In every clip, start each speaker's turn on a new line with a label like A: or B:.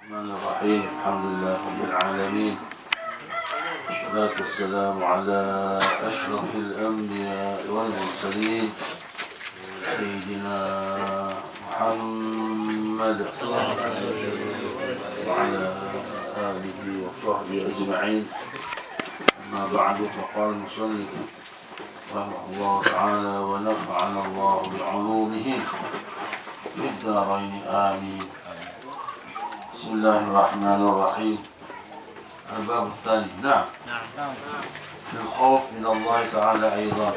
A: الرحمن الرحيم الحمد لله رب العالمين والصلاة والسلام على أشرف الأنبياء والمرسلين سيدنا محمد وعلى آله وصحبه أجمعين. أما بعد فقال المصنف رحمه الله تعالى ونفعنا الله بعلومه في الدارين آمين. بسم الله الرحمن الرحيم. الباب الثاني. نعم. في الخوف من الله تعالى أيضا.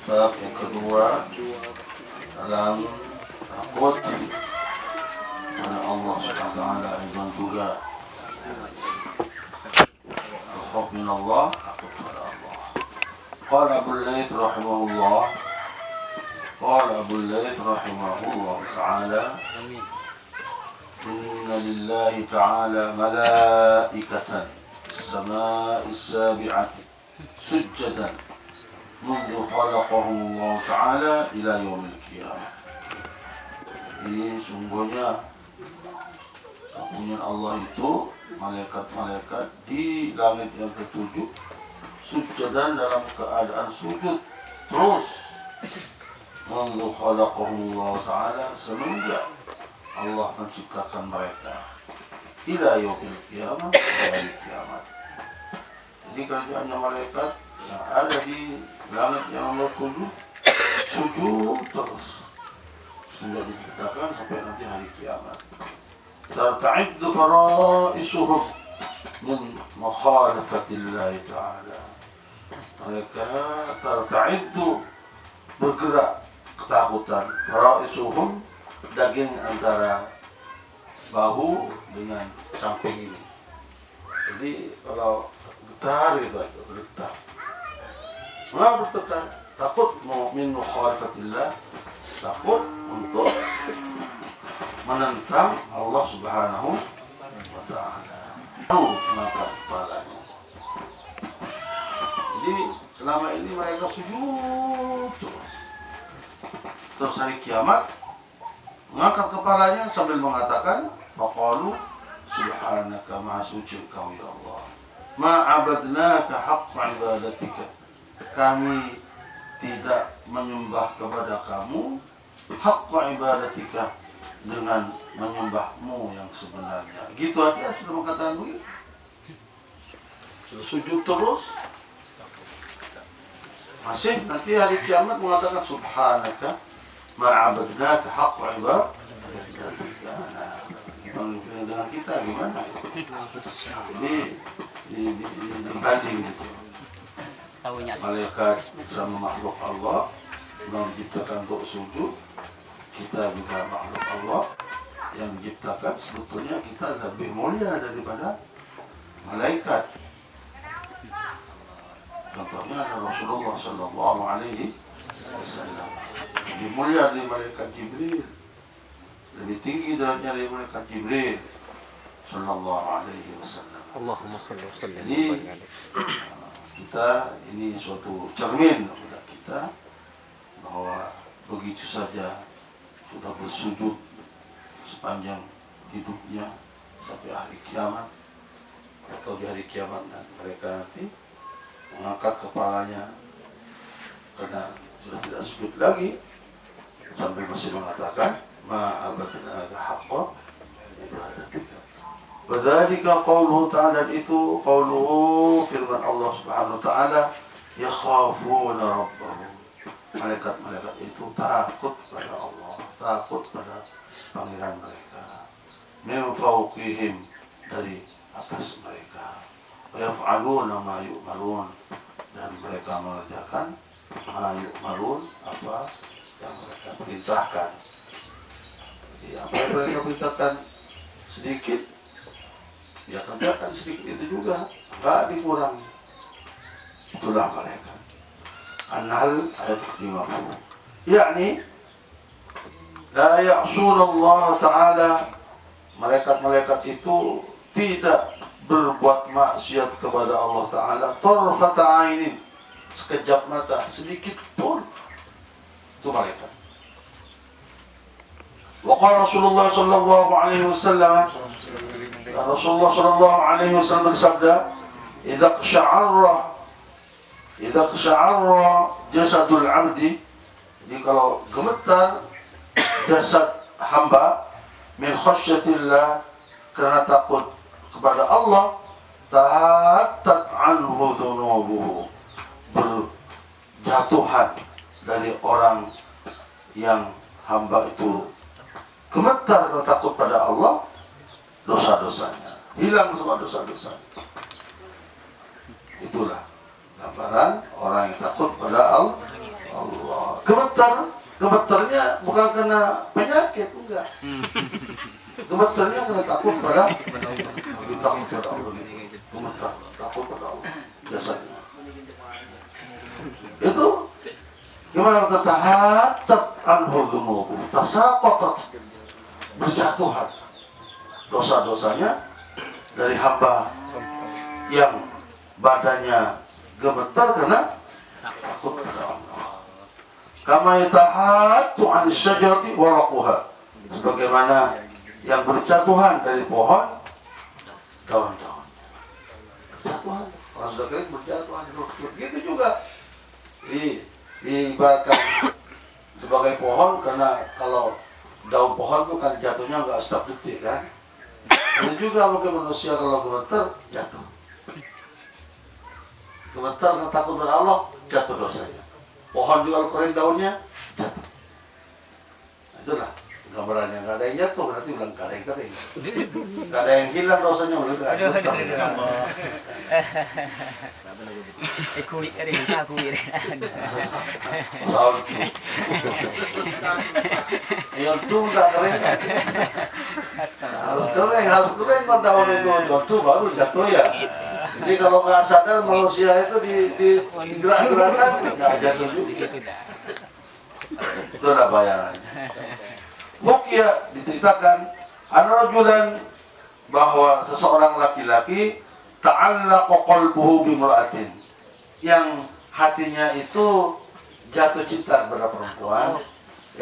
A: Bab yang kedua dalam takut kepada Allah Subhanahu wa taala aidan juga. Al-khauf min Allah, takut kepada Allah. Qala Abu Layth rahimahullah. Qala Abu Layth rahimahullah ta'ala. إن لله تعالى ملائكة السماء السابعة سجدا منذ خلقهم الله تعالى إلى يوم القيامة. Jadi sungguhnya kepunyaan Allah itu malaikat-malaikat di langit yang ketujuh sujadan dalam keadaan sujud terus منذ خلقهم الله تعالى semenjak Allah menciptakan mereka ila yaumil qiyamah, hari kiamat. Jadi kerjaannya malaikat yang ada di langit yang nomor 7 sujud terus sehingga diciptakan sampai nanti hari kiamat. Tarta'iddu fara'isuhum min mukhalafatillah ta'ala. Mereka tarta'iddu bergerak ketakutan, fara'isuhum daging antara bahu dengan samping ini. Jadi kalau getar gitu aja, bergetar. Mengapa bergetar? Takut min mukhalafatillah, takut untuk menentang Allah Subhanahu wa taala. Mengangkat kepalanya. Jadi selama ini mereka sujud terus. Terus hari kiamat mengangkat kepalanya sambil mengatakan faqalu subhanaka maha suci engkau ya Allah ma abadnaka haqqa ibadatika, kami tidak menyembah kepada kamu haqqa ibadatika, dengan menyembahmu yang sebenarnya. Gitu aja sudah mengatakan begitu, sudah sujud terus, masih nanti hari kiamat mengatakan subhanaka ma'abadnaka haqqa ibadatika. Dengan kita gimana itu? Ini dibanding gitu. Malaikat sama makhluk Allah yang diciptakan untuk sujud, kita juga makhluk Allah yang diciptakan, sebetulnya kita lebih mulia daripada malaikat. Contohnya ada Rasulullah sallallahu alaihi wasallam. Lebih mulia dari malaikat Jibril, lebih tinggi derajatnya dari malaikat Jibril sallallahu alaihi wasallam.
B: Allahumma shalli wa sallim.
A: Jadi kita ini suatu cermin kepada kita bahwa begitu saja sudah bersujud sepanjang hidupnya sampai hari kiamat, atau di hari kiamat mereka nanti mengangkat kepalanya karena sudah tidak sujud lagi sampai masih mengatakan ma'abadnaka haqqa ibadatika. Wadzalika qauluhu ta'ala, itu qauluhu firman Allah Subhanahu wa taala, yakhafuna rabbahum. Malaikat-malaikat itu takut pada Allah, takut pada pangeran mereka. Min fawqihim, dari atas mereka. Wa yaf'aluna ma yu'marun, dan mereka mengerjakan ma yu'marun, apa yang mereka perintahkan. Jadi apa yang mereka perintahkan sedikit, dia kerjakan sedikit itu juga, enggak dikurangi. Itulah malaikat. An-Nahl ayat 50. Yakni la ya'suna Allah Ta'ala, malaikat-malaikat itu tidak berbuat maksiat kepada Allah Ta'ala tarfata ainin, sekejap mata, sedikit pun. Itu malaikat. Waqala Rasulullah sallallahu alaihi wasallam, Rasulullah sallallahu alaihi wasallam bersabda, idza qasha'arra jasadul 'abdi, jadi kalau gemetar jasad hamba min khasyatillah, karena takut kepada Allah, tahattat anhu dhunubuhu, berjatuhan dari orang yang hamba itu gemetar karena takut pada Allah, dosa-dosanya hilang, semua dosa-dosanya. Itulah gambaran orang yang takut pada Allah. Gemetarnya bukan karena penyakit, enggak. Gemetarnya karena takut pada Allah. Gemetar, takut pada Allah jasanya. Itu gimana kata tahattat anhu dhunubuhu, tasaqatat, berjatuhan dosa-dosanya dari hamba yang badannya gemetar karena takut pada Allah. Kama yatahattu 'an asy-syajarati waraquha, sebagaimana yang berjatuhan dari pohon daun-daunnya. Berjatuhan, kalau sudah kering berjatuhan. Begitu juga diibaratkan sebagai pohon, karena kalau daun pohon itu kan jatuhnya nggak setiap detik kan. Itu juga mungkin manusia kalau gemetar jatuh. Gemetar karena takut pada Allah, jatuh dosanya. Pohon juga kalau kering daunnya jatuh. Nah, itulah gambarannya. Nggak ada yang jatuh berarti bilang nggak ada yang kering. Nggak ada yang hilang dosanya berarti nggak ada.
B: Kulit ada bisa kulit.
A: Itu nggak kering. Harus kering kan daun itu jatuh baru jatuh ya. Jadi kalau nggak sadar manusia itu digerak-gerakkan nggak jatuh juga. Itu ada bayangannya. Mukia diceritakan ada rajulan, bahwa seseorang laki-laki ta'allaqa qalbuhu bimra'atin, yang hatinya itu jatuh cinta kepada perempuan,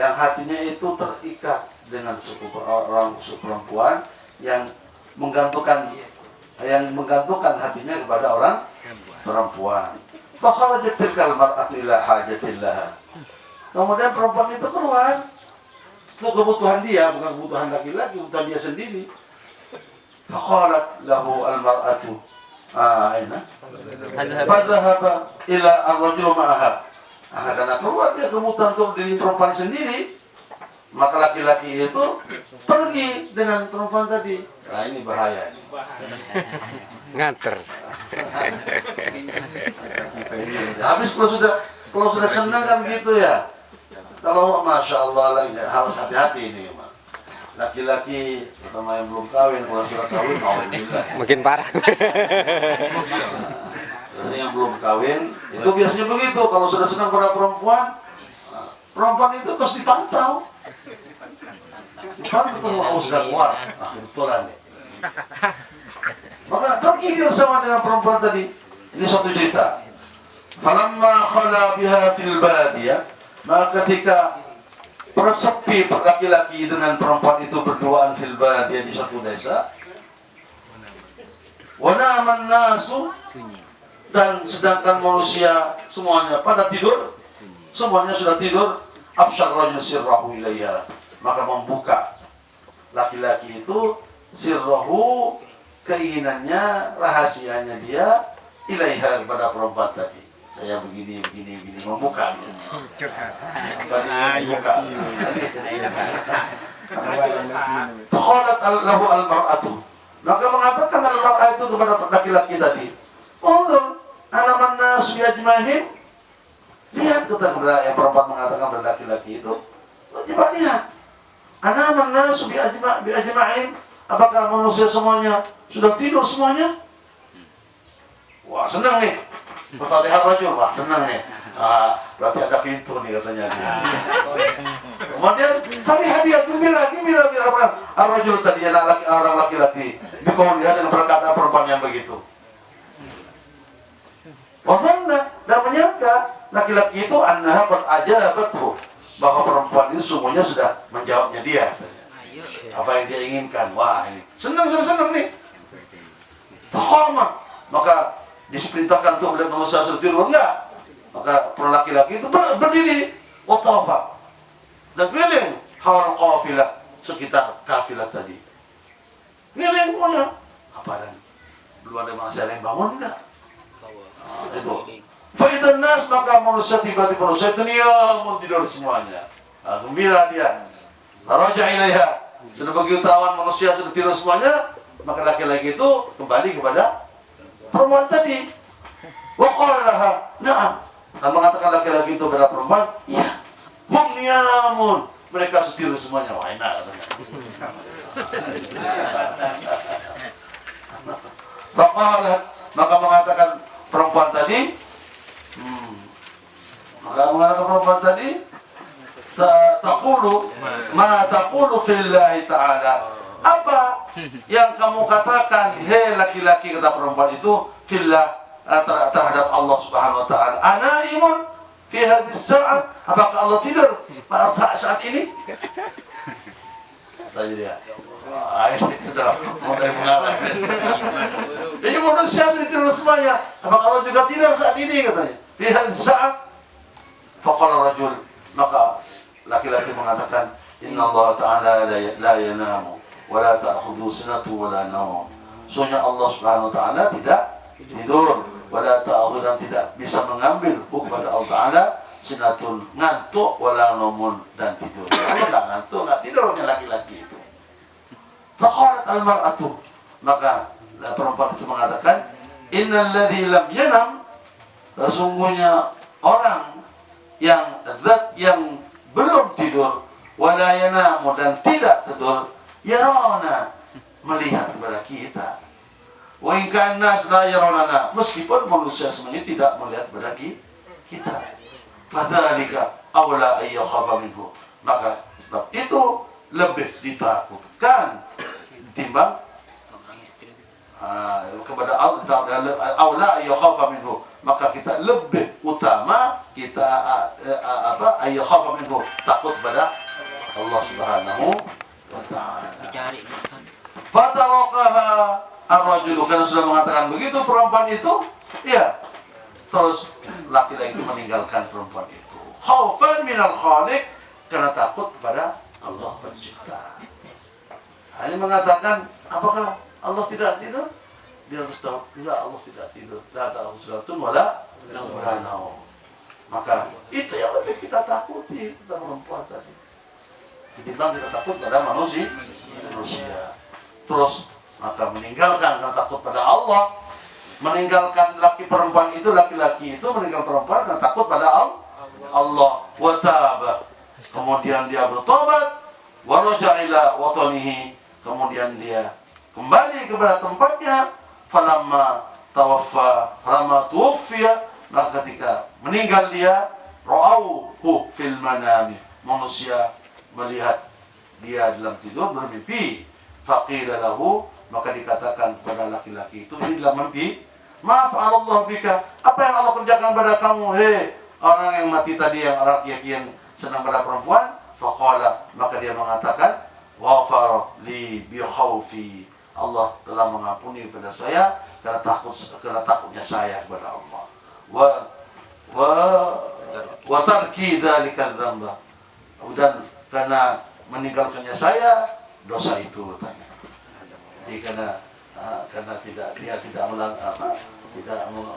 A: yang hatinya itu terikat dengan orang perempuan, yang menggantungkan hatinya kepada orang perempuan. Fa kharajat tilkal mar'atu ila hajatillah. Kemudian perempuan itu keluar untuk kebutuhan dia, bukan kebutuhan laki-laki, kebutuhan dia sendiri. Fa qalat lahu al-mar'atu fadhahaba ila ar-rajul ma'aha. Karena keluar dia kebutuhan untuk diri perempuan sendiri, maka laki-laki itu pergi dengan perempuan tadi. Nah ini bahaya nih.
C: Nganter.
A: Habis kalau sudah senang kan gitu ya. Kalau masya Allah lagi harus hati-hati ini. Laki-laki terutama yang belum kawin, kalau sudah kawin
C: Makin parah.
A: Yang belum kawin itu biasanya begitu. Kalau sudah senang pada perempuan, perempuan itu terus dipantau. Dipantau kalau sudah keluar. Nah, kebetulan nih. Maka pergi dia bersama dengan perempuan tadi. Ini suatu cerita. Falamma khala biha fil badiyah, maka ketika bersepi laki-laki dengan perempuan itu berduaan fil badiyah di satu desa, wa naman nasu, dan sedangkan manusia semuanya pada tidur, semuanya sudah tidur, afsyar rajul sirrahu ilayha, maka membuka laki-laki itu sirrahu, keinginannya, rahasianya dia, ilaiha, kepada perempuan tadi. Saya begini, membuka dia. Membuka. Faqalat lahu al-mar'atu, maka mengatakan al-mar'ah itu kepada laki-laki tadi, unzur anaman nas bi ajmahim, lihat, kata kepada yang perempuan mengatakan kepada laki-laki itu, coba lihat, anaman nas bi ajma'in, apakah manusia semuanya sudah tidur semuanya? Wah, senang nih. Berfatihah rajul, wah senang nih. Berarti ada pintu nih katanya dia. Kemudian kami hadiah gembira apa? Ar-rajul tadi orang laki-laki. Dikau lihat dengan perkataan perempuan yang begitu. Wazanna, dan menyangka laki-laki itu annaha qad ajabathu, bahwa perempuan itu sungguhnya sudah menjawabnya dia katanya. apa yang dia inginkan. Wah, ini senang nih. Faqama, maka diperintahkan untuk melihat manusia tidur, enggak. Maka para laki-laki itu berdiri, watafa, dan keliling hawal qafilah, sekitar kafilah tadi. Keliling semuanya. Apa dan belum ada manusia yang bangun enggak? Itu. Faidan nas, maka manusia tiba-tiba manusia itu niyamun, tidur semuanya. Gembira dia. Raja ilaiha. Sudah begitu tawan manusia sudah tidur semuanya, maka laki-laki itu kembali kepada perempuan tadi. Wa qala laha, na'am. Dan mengatakan laki-laki itu kepada perempuan, iya. Hum niyamun. Mereka sudah tidur semuanya. Wah, enak katanya. Maka mengatakan perempuan tadi, taqulu ma taqulu fillahi ta'ala. Apa yang kamu katakan, hei laki-laki, kata perempuan itu, fillah, terhadap Allah Subhanahu wa taala. Anaimun fi hadhihi sa'ah, apakah Allah tidur saat ini? Tanya dia. Ini sudah mulai mengarah. Jadi manusia tidur semuanya, apakah Allah juga tidur saat ini, katanya. Fi hadhihi sa'ah. Faqala rajul, maka laki-laki mengatakan, inna Allah ta'ala la yanamu wa la ta'khudhu sinatu wa la nawm. Sesungguhnya Allah Subhanahu wa taala tidak tidur, wa la ta'khudhu, dan tidak bisa mengambil kepada Allah taala sinatun, ngantuk, wa la nawmun, dan tidur. Allah enggak ngantuk, enggak tidurnya laki-laki itu. Faqalat al-mar'atu, maka perempuan itu mengatakan, innal ladzi lam yanam, sesungguhnya orang yang zat yang belum tidur, wala yanamu, dan tidak tidur, yarana, melihat kepada kita. Wa in kana nas la yaranana, meskipun manusia semuanya tidak melihat kepada kita. Fadzalika aula ay yakhafa minhu, maka sebab itu lebih ditakutkan timbang kepada Allah. Aula ay yakhafa minhu, maka kita lebih utama kita ay yakhafa minhu, takut kepada Allah Subhanahu wa taala. Fataraqaha ar-rajulu, karena sudah mengatakan begitu perempuan itu, ya, terus laki-laki itu meninggalkan perempuan itu. Khaufan minal khaliq, karena takut kepada Allah pencipta. Hanya mengatakan, apakah Allah tidak tidur? Dia harus tahu, enggak, Allah tidak tidur. La ta'khudhuhu wala nawm. Maka itu yang lebih kita takuti tentang perempuan tadi. Ketimbang kita takut pada manusia. Terus maka meninggalkan karena takut pada Allah, meninggalkan perempuan itu, laki-laki itu meninggalkan perempuan karena takut pada Allah. Wa taba, kemudian dia bertobat, wa raja'a ila watanihi, kemudian dia kembali kepada tempatnya. Falamma tuwaffiya, maka ketika meninggal dia, ra'auhu fil manami, manusia melihat dia dalam tidur, bermimpi. Faqila lahu, maka dikatakan kepada laki-laki itu, ini dalam mimpi, maaf Allah bika, apa yang Allah kerjakan pada kamu, hei orang yang mati tadi, yang laki-laki yang senang pada perempuan. Faqala, maka dia mengatakan, ghafara li bi khaufi, Allah telah mengampuni kepada saya karena takutnya saya kepada Allah. Wa tarki dzalika dzamba, dan karena meninggalkannya saya dosa itu, katanya. Jadi karena dia tidak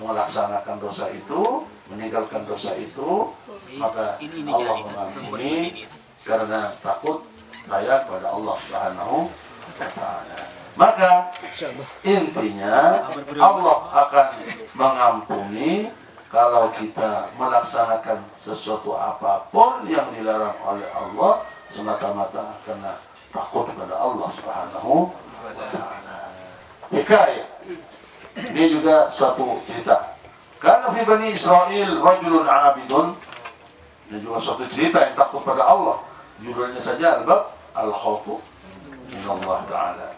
A: melaksanakan dosa itu, meninggalkan dosa itu, maka Allah mengampuni karena takut saya kepada Allah Subhanahu wa taala. Maka intinya Allah akan mengampuni kalau kita melaksanakan sesuatu apapun yang dilarang oleh Allah semata-mata karena takut kepada Allah Subhanahu wa taala. Hikayah. Ini juga suatu cerita. Karena fi Bani Israel rajulun 'abidun. Ini juga suatu cerita yang takut pada Allah. Judulnya saja al-bab al-khaufu min Allah taala.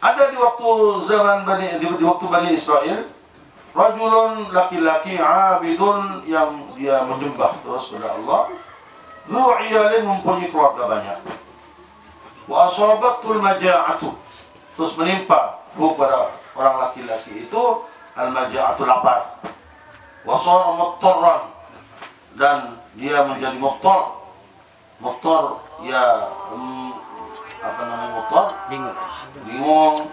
A: Ada di waktu Bani Israel, rajulun, laki-laki, 'abidun, yang dia menyembah terus kepada Allah, dzu iyalin, mempunyai keluarga banyak. wa asabatul maja'atu, terus menimpa pada orang laki-laki itu al-maja'atu, lapar, wa sara muttarran, dan dia menjadi muttar ya apa namanya muttar? Bingung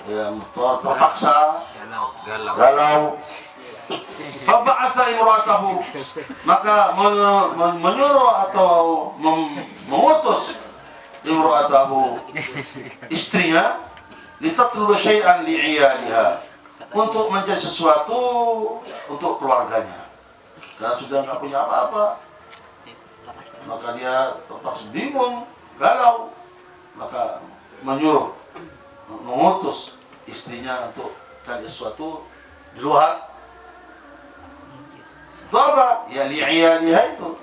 A: ya, muttar, terpaksa, galau. Faba'atha imratahu, maka menyuruh atau mengutus imratahu, istrinya, litatluba syai'an li'iyaliha, untuk mencari sesuatu untuk keluarganya, karena sudah nggak punya apa-apa. Maka dia terpaksa bingung, galau, maka mengutus istrinya untuk cari sesuatu di luar. Itu apa? Ya li'iyaliha, itu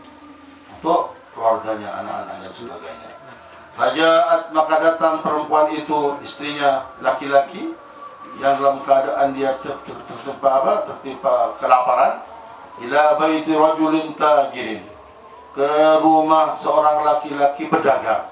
A: untuk keluarganya, anak-anaknya dan sebagainya. Fajaat, maka datang perempuan itu, istrinya laki-laki yang dalam keadaan dia tertimpa kelaparan, ila baiti rajulin tajirin, ke rumah seorang laki-laki pedagang.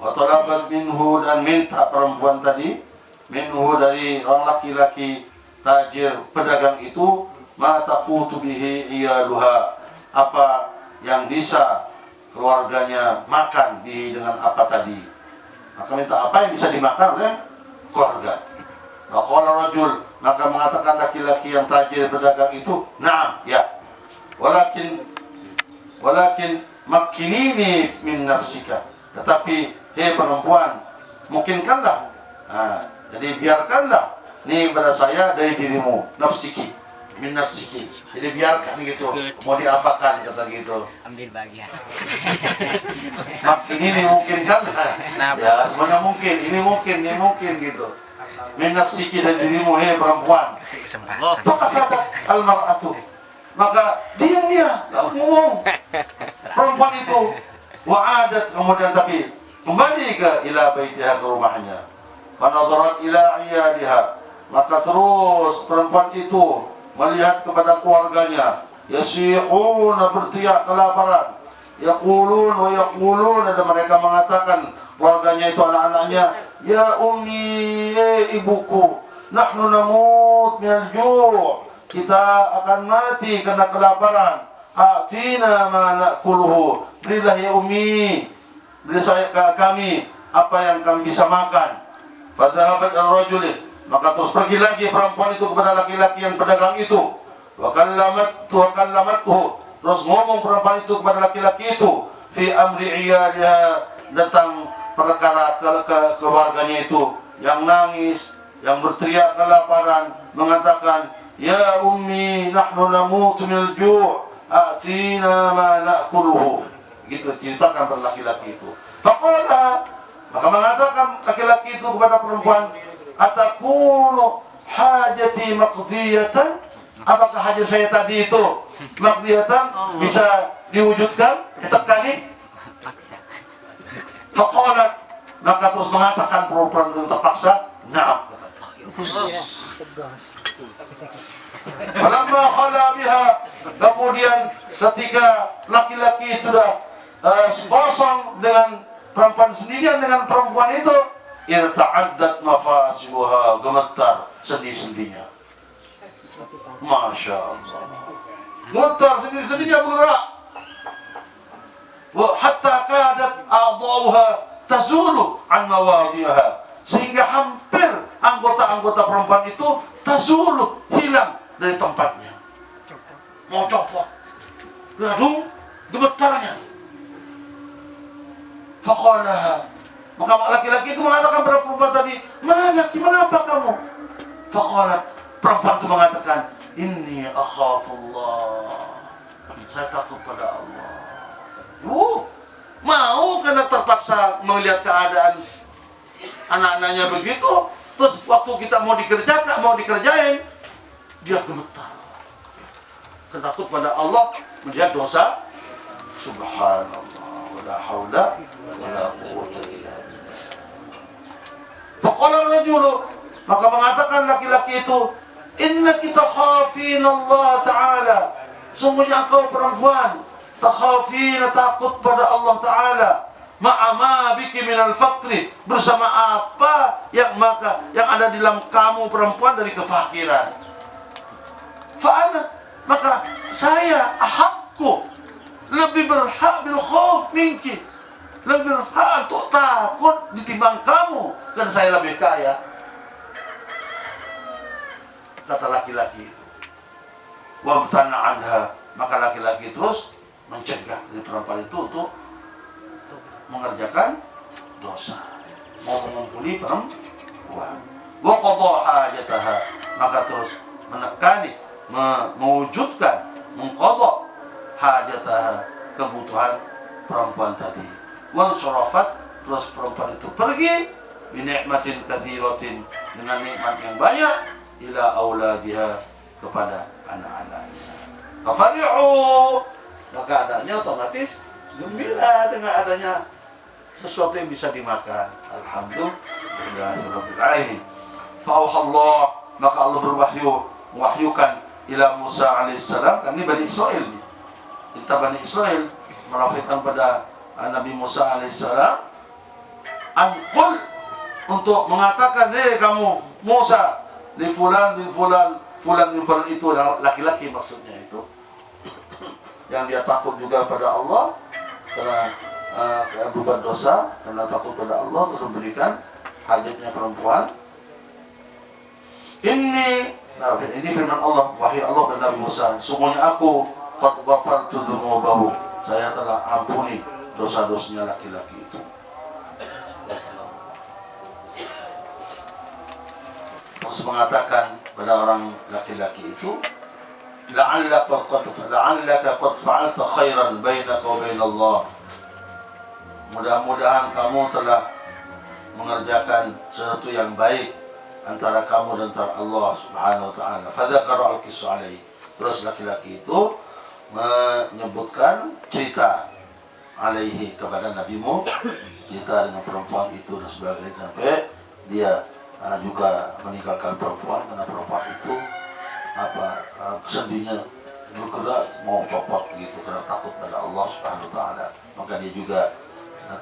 A: Wa talabat minhu, dan minta perempuan tadi minhu, dari orang laki-laki tajir pedagang itu, ma taqutu bihi iyaluha, apa yang bisa keluarganya makan bihi, dengan apa tadi. Maka minta apa yang bisa dimakan oleh keluarga. Maqala rajul, maka mengatakan laki-laki yang tajir pedagang itu, na'am, ya, walakin makkinini min nafsika, tetapi hei perempuan, mungkinkanlah, jadi biarkanlah nih pada saya dari dirimu, nafsiki, min nafsiki, jadi biarkan gitu, mau diapakan, kata gitu.
B: Ambil bagian.
A: Makkinini, mungkinkanlah, ya semuanya mungkin, ini mungkin gitu. Min nafsiki, dari dirimu, hei perempuan. Fakasadat al-mar'atu, maka diam dia, gak ngomong perempuan itu. Wa'adat, kemudian tapi kembali ke ila baitiha, ke rumahnya. Fanadharat ila iyaliha, maka terus perempuan itu melihat kepada keluarganya. Yasihuna, berteriak kelaparan. Yaqulun wa yaqulun, dan mereka mengatakan, keluarganya itu, anak-anaknya, ya ummi, ibuku, nahnu namut minal ju', kita akan mati karena kelaparan. Atina ma na'kuluhu, berilah ya ummi, beri saya kami apa yang kami bisa makan. Fadhahabat ar-rajul, maka terus pergi lagi perempuan itu kepada laki-laki yang pedagang itu. Wa kallamathu, terus ngomong perempuan itu kepada laki-laki itu, fi amri iyaliha, tentang perkara keluarganya itu, yang nangis, yang berteriak kelaparan, mengatakan, ya ummi, nahnu namutu minal ju', atina ma na'kuluhu, gitu ceritakan pada laki-laki itu. Faqala, maka mengatakan laki-laki itu kepada perempuan, atakunu hajati maqdiyatan, apakah hajat saya tadi itu maqdiyatan, bisa diwujudkan, ditekani? Faqalat, maka terus mengatakan perempuan itu terpaksa, na'am. Falamma khala biha, kemudian ketika laki-laki itu sudah kosong dengan perempuan sendirian dengan perempuan itu, irta'addat mafasiluha, gemetar sendi-sendinya. Masya Allah, gemetar sendi-sendinya bergerak. Wa hatta kadat a'dha'uha tazulu an mawadhiha, sehingga hampir anggota-anggota perempuan itu tazulu, hilang dari tempatnya, mau copot, gadung gemetarnya. Faqala, maka laki-laki itu mengatakan pada perempuan tadi, malaki, mengapa kamu? Faqala, perempuan itu mengatakan, inni akhafullah, saya takut pada Allah. Mau karena terpaksa melihat keadaan anak-anaknya begitu, terus waktu kita mau dikerjain, dia gemetar, takut pada Allah, melihat dosa. Subhanallah, wala haula wala quwwata illa billah. Faqala ar-rajulu, maka mengatakan laki-laki itu, innaki takhafina Allah Ta'ala, sungguhnya engkau perempuan takhafina, takut pada Allah Ta'ala, ma'ama biki minal faqri, bersama apa yang ada di dalam kamu perempuan dari kefakiran. Fa'ana, maka saya ahakku, lebih berhak bil khauf minki, lebih berhak untuk takut ditimbang kamu, kan saya lebih kaya. Kata laki-laki itu. Wamtana anha, maka laki-laki terus mencegah dari perempuan itu untuk mengerjakan dosa, mau mengumpuli perempuan. Wa qadha hajataha, maka terus menekani, mewujudkan, mengqadha hajataha, kebutuhan perempuan tadi. Wa syarafat, terus perempuan itu pergi bi ni'matin katsiratin, dengan nikmat yang banyak, ila auladiha, kepada anak-anaknya. Fafari'u, maka anaknya otomatis gembira dengan adanya sesuatu yang bisa dimakan. Alhamdulillahirabbil alamin. Fa'auhallah, maka Allah mewahyukan ila Musa alaihissalam, kan ini Bani Israel nih. Kita Bani Israel mewahyukan pada Nabi Musa alaihissalam, anqul, untuk mengatakan, kamu Musa, li fulan itu laki-laki maksudnya itu, yang dia takut juga pada Allah karena berbuat dosa, karena takut pada Allah, terus memberikan hajatnya perempuan. Ini firman Allah, wahai Allah dan Nabi Musa, sungguhnya aku qad ghafartu dzunubahu, saya telah ampuni dosa-dosanya laki-laki itu. Terus mengatakan pada orang laki-laki itu, la'allaka qad fa'alta khairan bainaka wa bainallah, mudah-mudahan kamu telah mengerjakan sesuatu yang baik antara kamu dan antara Allah Subhanahu wa taala. Fadzakara al-qissa alaihi, terus laki-laki itu menyebutkan cerita alaihi kepada Nabi Muhammad, cerita dengan perempuan itu dan sebagainya, sampai dia juga meninggalkan perempuan karena perempuan itu sendinya bergerak mau copot gitu karena takut pada Allah Subhanahu wa taala. Maka dia juga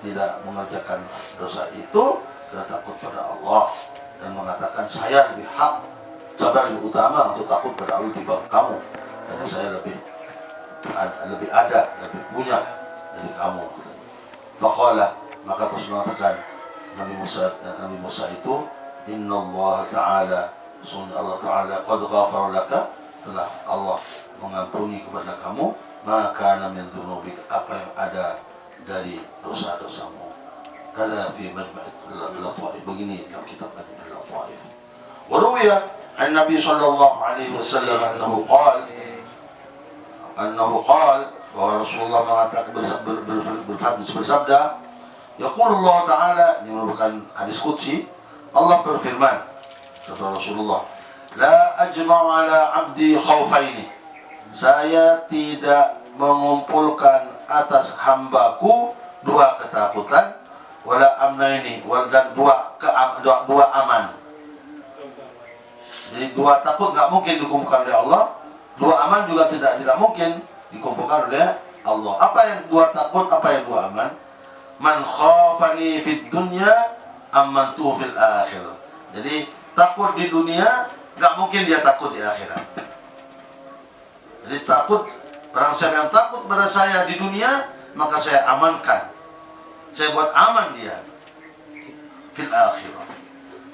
A: tidak mengerjakan dosa itu karena takut pada Allah, dan mengatakan saya lebih hak, sabar lebih utama untuk takut pada Allah dibanding kamu, karena saya lebih lebih punya dari kamu. Faqala, maka terus mengatakan Nabi Musa itu, Inna Allah Ta'ala, sungguh Allah Ta'ala, qad ghafara laka, telah Allah mengampuni kepada kamu, maka min dzunubik, apa yang ada dari dosa-dosamu. Kada fi Majmu' al-Lataif, begini dalam kitab Majmu' al-Lataif. Wa ruwiya an Nabi sallallahu alaihi wasallam annahu qala, bahwa Rasulullah mengatakan bersabda, yaqul Allah Ta'ala, ini merupakan hadis qudsi, Allah berfirman kata Rasulullah, la ajma'u ala abdi khaufaini, saya tidak mengumpulkan atas hambaku dua ketakutan, wala amnaini, dan dua aman. Jadi dua takut nggak mungkin dikumpulkan oleh Allah, dua aman juga tidak mungkin dikumpulkan oleh Allah. Apa yang dua takut, apa yang dua aman? Man khafani fid dunya amantu fil akhirah. Jadi takut di dunia nggak mungkin dia takut di akhirat. Jadi takut, barang siapa yang takut pada saya di dunia, maka saya amankan, saya buat aman dia fil akhirah.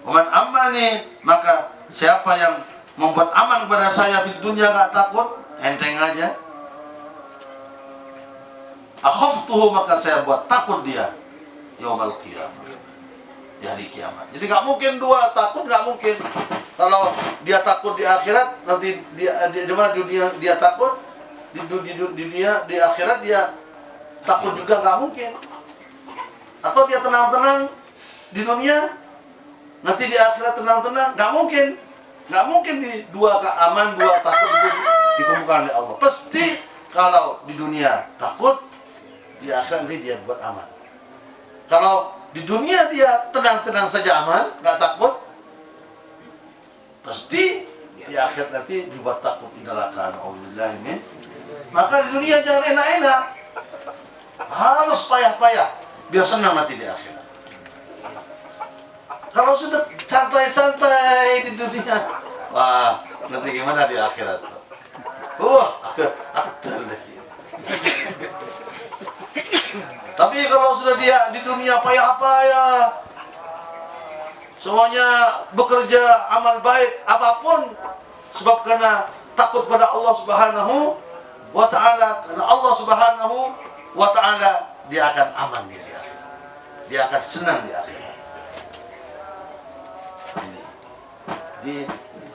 A: Man amani, maka siapa yang membuat aman pada saya di dunia nggak takut, enteng aja. Akhaftuhu, maka saya buat takut dia yaumal qiyamah, di hari kiamat. Jadi nggak mungkin dua takut, nggak mungkin. Kalau dia takut di akhirat, nanti di mana dunia dia takut, di dunia, di akhirat dia takut juga, nggak mungkin. Atau dia tenang-tenang di dunia, nanti di akhirat tenang-tenang, nggak mungkin. Nggak mungkin di dua aman, dua takut itu dikumpulkan oleh Allah. Pasti kalau di dunia takut, di akhirat nanti dia buat aman. Kalau di dunia dia tenang-tenang saja aman, nggak takut, pasti di akhirat nanti dibuat takut di neraka. Alhamdulillah ini. Maka di dunia jangan enak-enak, harus payah-payah. biar senang nanti di akhirat. Kalau sudah santai-santai di dunia, wah, nanti gimana di akhirat? Aku Tapi kalau sudah dia di dunia payah-payah, semuanya bekerja amal baik apapun, sebab karena takut pada Allah Subhanahu wa ta'ala, karena Allah Subhanahu wa ta'ala, dia akan aman di akhirat. Dia akan senang di akhirat. Ini.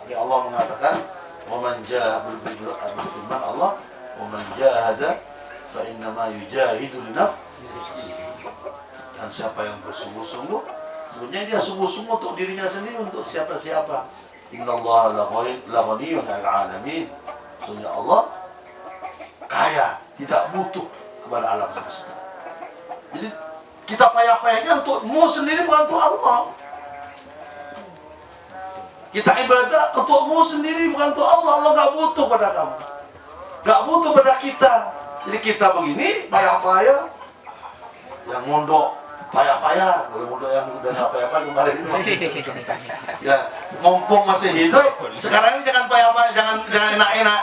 A: Jadi Allah mengatakan, "Wa man jahada bil firman Allah, wa man jahada fa inna ma yujahidu li nafsihi." Dan siapa yang bersungguh-sungguh, sebenarnya dia sungguh-sungguh untuk dirinya sendiri, untuk siapa-siapa. Innallaha la ghaniyyun 'anil 'alamin. Sesungguhnya Allah kaya, tidak butuh kepada alam semesta. Jadi kita payah-payahkan untukmu sendiri, bukan untuk Allah. Kita ibadah untukmu sendiri, bukan untuk Allah. Allah gak butuh pada kamu, gak butuh pada kita. Jadi kita begini payah-payah, yang mondok payah-payah, kalau mondok yang udah gak payah-payah kemarin ya, mumpung masih hidup sekarang ini jangan payah-payah, jangan enak-enak.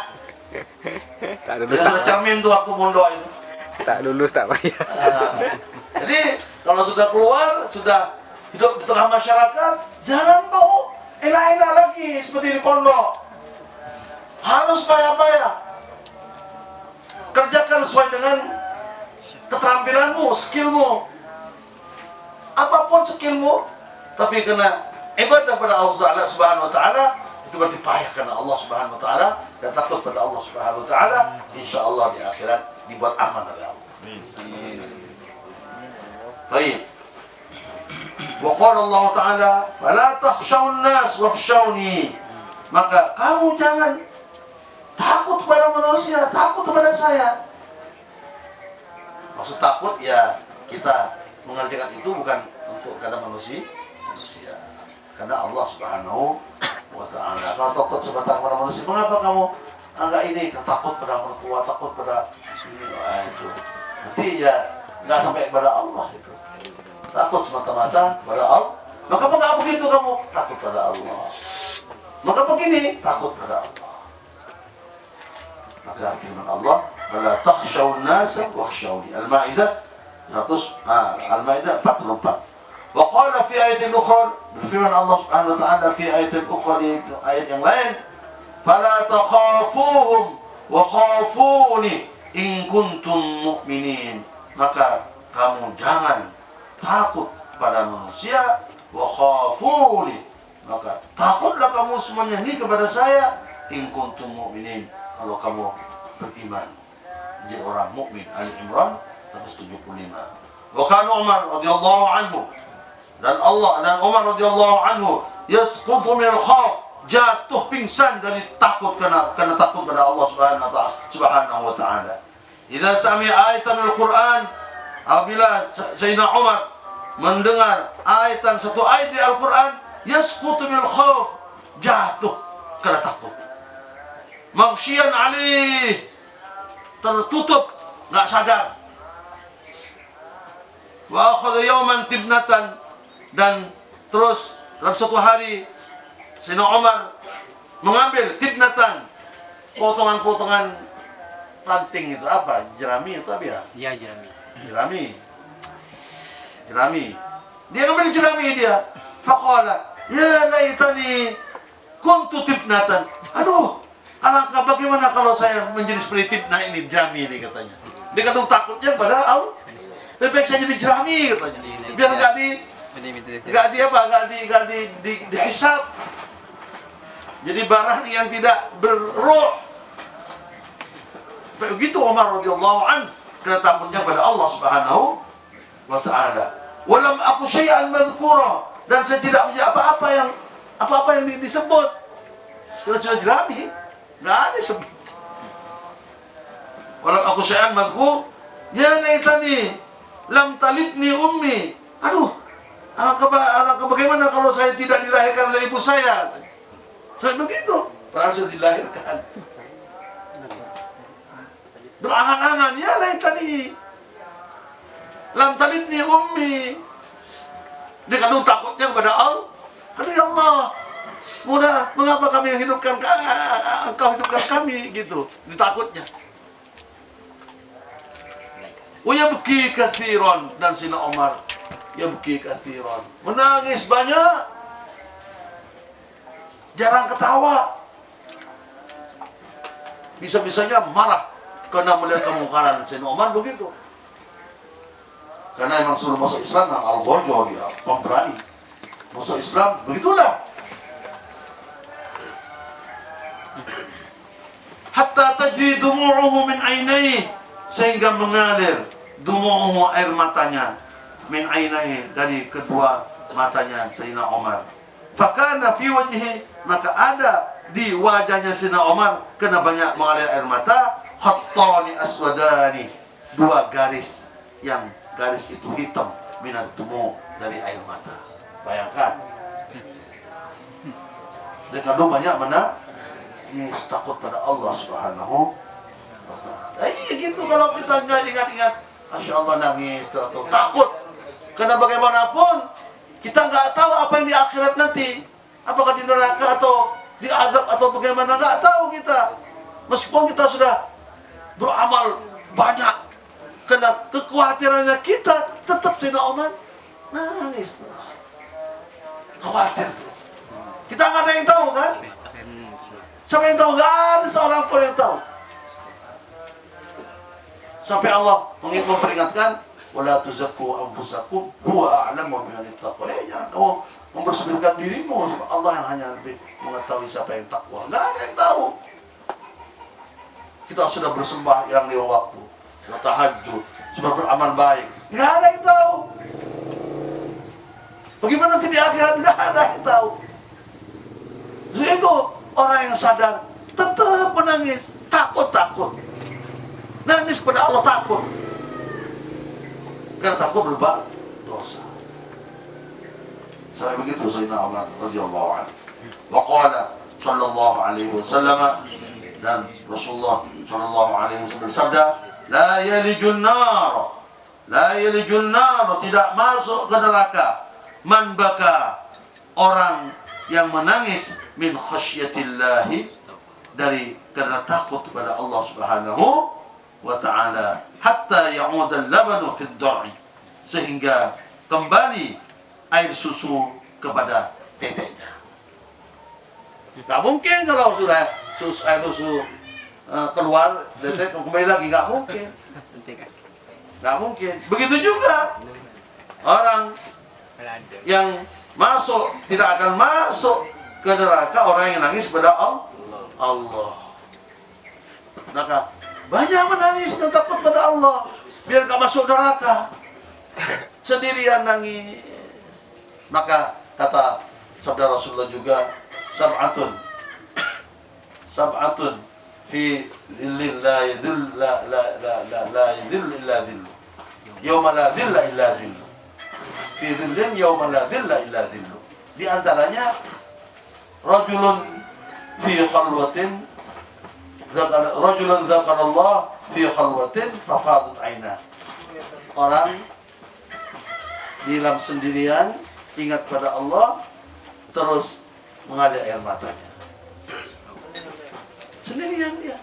C: Tak lulus
A: sudah cermin tuh waktu mondok itu.
C: Tak lulus tak payah.
A: Jadi kalau sudah keluar, sudah hidup di tengah masyarakat, jangan mau enak-enak lagi seperti di pondok. Harus payah-payah. Kerjakan sesuai dengan keterampilanmu, skillmu. Apapun skillmu, tapi kena ibadah pada Allah Subhanahu wa ta'ala, itu berarti payah karena Allah Subhanahu wa ta'ala, dan takut pada Allah Subhanahu wa ta'ala. Insyaallah di akhirat dibuat aman oleh Allah. Baik. Wa qala Allah ta'ala, "Fala takhshawun nas wakhshawni." Maka kamu jangan takut kepada manusia, takut kepada saya. Maksud takut ya, kita mengerjakan itu bukan untuk karena manusia, karena Allah Subhanahu wa ta'ala. Kalau takut sebatas kepada manusia, mengapa kamu enggak ini, takut pada mertua, takut pada ini, itu nanti ya enggak sampai kepada Allah itu. Takut semata-mata kepada Allah. Maka enggak begitu kamu, takut pada Allah. Maka begini, takut pada Allah. Maka firman Allah, "Fala takhshawun nasa wakhshawni." Al-Maidah 44. Wa qala fi ayatin ukhra, firman Allah Subhanahu wa ta'ala fi ayatin ukhra, di ayat yang lain, "Fala takhafuhum wa khafuni in kuntum mu'minin." Maka kamu jangan takut pada manusia, wa khafuni, maka takutlah kamu semuanya ini kepada saya, in kuntum mu'minin, kalau kamu beriman, menjadi orang mukmin. Ali Imran 175. Wa kana Umar radhiyallahu anhu, dan Umar radhiyallahu anhu yasqutu min al-khawf, jatuh pingsan dari takut, karena takut pada Allah Subhanahu wa ta'ala. Idza sami'a ayatan al-Qur'an, apabila Sayyidina Umar mendengar satu ayat di Al-Quran, yasqutu min al-khawf, jatuh karena takut. Maghsyian alih, tertutup, enggak sadar. Wa akhadha yawman tibnatan, dan terus dalam suatu hari Sayyidina Umar mengambil tibnatan, potongan-potongan ranting itu apa? Jerami itu apa ya?
B: Iya, jerami.
A: Jerami. Dia ngambil jerami dia. Faqala, "Ya laitani kuntu tibnatan." Aduh, alangkah bagaimana kalau saya menjadi seperti tibnah ini, jerami ini, katanya. Dia kadang takutnya padahal lebih baik saya jadi jerami, katanya. Biar enggak dihisab. Jadi barang yang tidak berruh. Begitu Umar radhiyallahu anhu, karena takutnya pada Allah Subhanahu wa ta'ala. Walam aku syai'an madhkura, dan saya tidak punya apa-apa yang disebut. Sudah jerami, enggak ada disebut. Walam aku syai'an madhkur, ya laitani lam talidni ummi. Aduh, alangkah bagaimana kalau saya tidak dilahirkan oleh ibu saya. Saya begitu, padahal sudah dilahirkan. Berangan-angan, ya laitani lam talidni ummi. Dia kandung takutnya kepada Allah. Aduh ya Allah, mengapa kami hidupkan engkau hidupkan kami gitu. Ditakutnya. Wa yabki katsiran, dan Sina Umar yabki katsiran, menangis banyak, jarang ketawa. Bisa-bisanya marah karena melihat kemungkaran. Sina Umar begitu. Karena emang suruh masuk Islam, al-Ghorjo dia, pemberani. Masuk Islam, begitulah. Hatta tajri dumu'uhu min ainaihi, sehingga mengalir dumu'uhu, air matanya, min ainaihi, dari kedua matanya Sayyidina Umar. Fakana fi wajhi, maka ada di wajahnya Sayyidina Umar kena banyak mengalir air mata, khattani aswadani, dua garis, yang garis itu hitam, minat dumu, dari air mata. Bayangkan, dia kandung banyak menangis takut pada Allah Subhanahu wa Ta'ala. Gitu kalau kita nggak ingat-ingat, Masya Allah nangis, takut. Karena bagaimanapun kita nggak tahu apa yang di akhirat nanti, apakah di neraka atau di azab atau bagaimana, nggak tahu kita. Meskipun kita sudah beramal banyak, karena kekhawatirannya kita tetap Sayyidina Umar nangis terus. Khawatir. Kita nggak ada yang tahu kan? Siapa yang tahu? Nggak ada seorang pun yang tahu. Sampai Allah memperingatkan, wala tuzakku anfusakum huwa a'lamu biman ittaqa. Jangan kamu membersihkan dirimu, Allah yang hanya lebih mengetahui siapa yang takwa. Nggak ada yang tahu. Kita sudah bersembah yang lima waktu, sudah tahajud, sudah beramal baik, nggak ada yang tahu. Bagaimana nanti di akhirat, nggak ada yang tahu. Jadi itu orang yang sadar tetap menangis, takut. Nangis kepada Allah, takut. Karena takut berbuat dosa. Sampai begitu Sayyidina Umar radhiyallahu anhu. Wa qala sallallahu alaihi wasallam, dan Rasulullah sallallahu alaihi wasallam bersabda, la yalijun nar, tidak masuk ke neraka, man baka, orang yang menangis, min khasyatillahi, dari karena takut kepada Allah Subhanahu wa Ta'ala, hatta ya'udal labanu fid dar'i, sehingga kembali air susu kepada teteknya. Nggak mungkin kalau sudah air susu keluar, tetek kembali lagi, nggak mungkin. Nggak mungkin. Begitu juga orang yang masuk, tidak akan masuk ke neraka orang yang nangis kepada Allah. Maka banyak menangis dan takut pada Allah, biar gak masuk neraka. Sendirian nangis. Maka kata sabda Rasulullah juga, sab'atun fi dhillin la yadhill la yadhill illa dhillu, yawma la dhilla illa dhillu, fi dhillin yawma la dhilla illa dhillu. Di antaranya rajulun fi khalwatin, rajulun dzakarallah fi khalwatin fafadat aina, orang di dalam sendirian ingat pada Allah terus mengalir air matanya. Sendirian dia.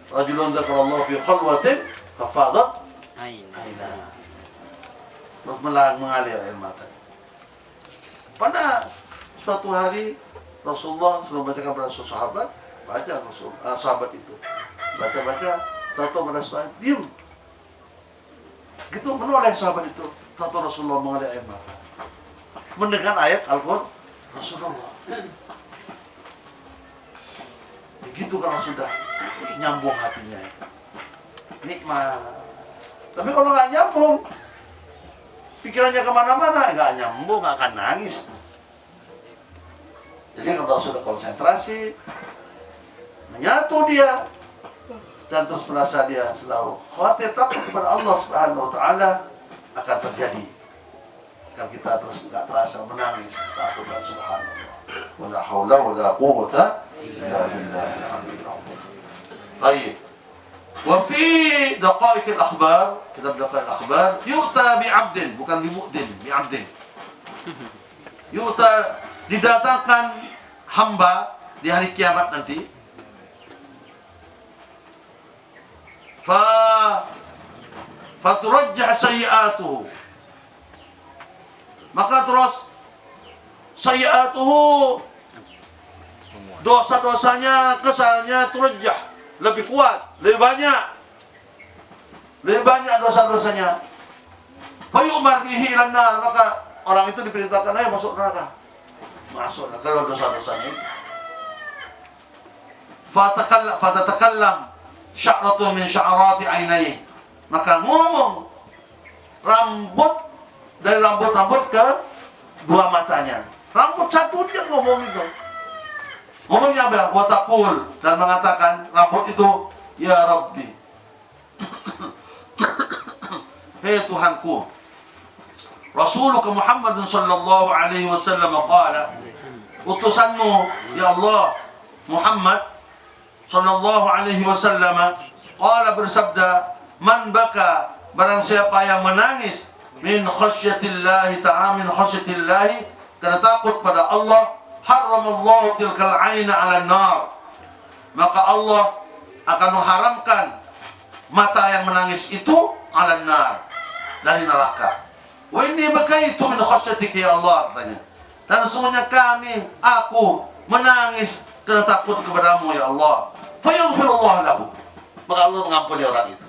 A: Rajulun dzakarallah fi khalwatin fafadat aina, terus mengalir air matanya. Pada suatu hari Rasulullah sudah membacakan pada sahabat, baca sahabat itu baca, tahu pada sahabat diam. Gitu menoleh sahabat itu, tahu Rasulullah mengalir air mata, mendengar ayat Al-Qur'an Rasulullah. Begitu kalau sudah nyambung hatinya, nikmat. Tapi kalau nggak nyambung, pikirannya kemana-mana, nggak nyambung, nggak akan nangis. Jadi kalau sudah konsentrasi, menyatu dia, dan terus merasa dia selalu khawatir takut kepada Allah Subhanahu wa Ta'ala, akan terjadi. Akan kita terus nggak terasa menangis, takut dan subhanallah. Wala haula wala quwwata illa billahil aliyyil azim. Baik. Wa fi daqaiq al-akhbar, kitab daqaiq al-akhbar, yu'ta bi'abdin, bukan bimu'din, bi'abdin. Yu'ta, didatangkan hamba di hari kiamat nanti. Faturajjah sayyi'atuhu. Maka terus sayyi'atuhu, dosa-dosanya, kesalahannya turajjah, lebih kuat, lebih banyak dosa-dosanya. Fayu'mar bihi ilan nar, maka orang itu diperintahkan ayo masuk neraka. Masuk neraka dosa-dosanya. Fatatakallam sya'ratu min sya'rati ainaihi, maka ngomong rambut dari rambut-rambut ke dua matanya. Rambut satu dia ngomong itu. Ngomongnya apa? Wa taqul, dan mengatakan rambut itu, ya Rabbi, hei Tuhanku, Rasulullah Muhammad sallallahu alaihi wasallam qala, utusanmu ya Allah Muhammad sallallahu alaihi wasallam qala, bersabda, man baka, barang siapa yang menangis, min khasyatillahi ta'ala, min khasyatillahi, karena takut pada Allah, haramallahu tilkal aina 'ala nar, maka Allah akan mengharamkan mata yang menangis itu 'ala nar, dari neraka. Wa inni bakaitu min khasyatika ya Allah, katanya, dan sesungguhnya aku menangis karena takut kepadamu ya Allah. Fayaghfirullah lahu, maka Allah mengampuni orang itu.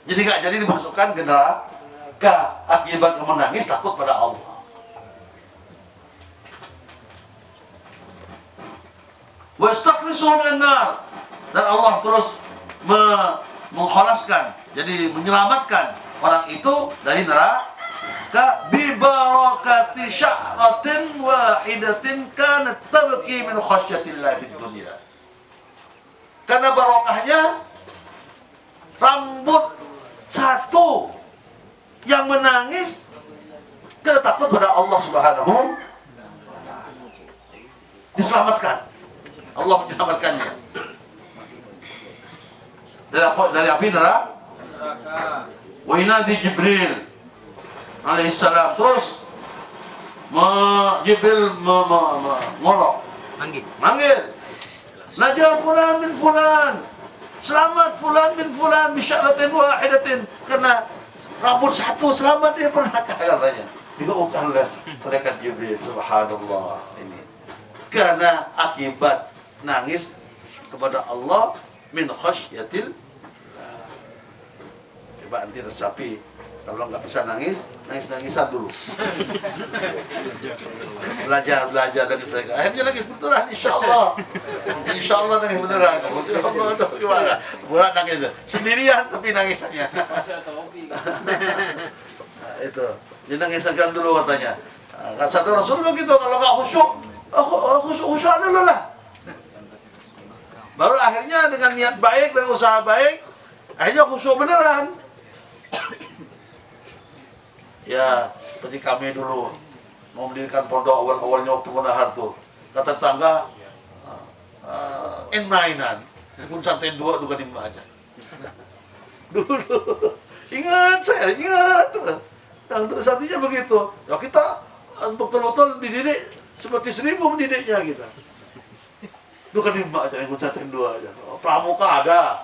A: Jadi enggak jadi dimasukkan ke neraka akibat menangis takut pada Allah. Wa yastakhlisuhu minan nar, dan Allah terus mengkhalaskan, jadi menyelamatkan orang itu dari neraka bi barakati sya'ratin wahidatin kanat tabki min khasyatillah fid dunya, karena barokahnya rambut satu yang menangis karena takut pada Allah Subhanahu wa ta'ala, diselamatkan. Allah menyelamatkannya dari api neraka. Wa inadi Jibril alaihissalam, terus Jibril ngolok, manggil, najah fulan bin fulan, selamat fulan bin fulan bisyaratin wahidatin, karena rambut satu selamat dia pernah katanya. Diucapkanlah malaikat Jibril, subhanallah, ini karena akibat nangis kepada Allah min khasyatil. Coba nanti resapi, kalau nggak bisa nangis-nangisan dulu. belajar nangis lagi. Akhirnya nangis beneran, insya Allah nangis beneran. Gimana? Buat nangis sendirian tapi nangisannya. Nah, itu, jadi nangisakan dulu katanya. Kan satu Rasul begitu, kalau nggak khusyuk dulu lah. Baru akhirnya dengan niat baik dan usaha baik, akhirnya khusyuk beneran. Ya, seperti kami dulu mau mendirikan pondok awal-awalnya waktu Munahar tuh, kata tangga, mainan, pun santai dua di aja. Dulu, ingat. Yang satunya begitu. Ya kita betul-betul dididik seperti 1000 mendidiknya kita. Bukan 5 aja, yang santai 2 aja. Pramuka ada.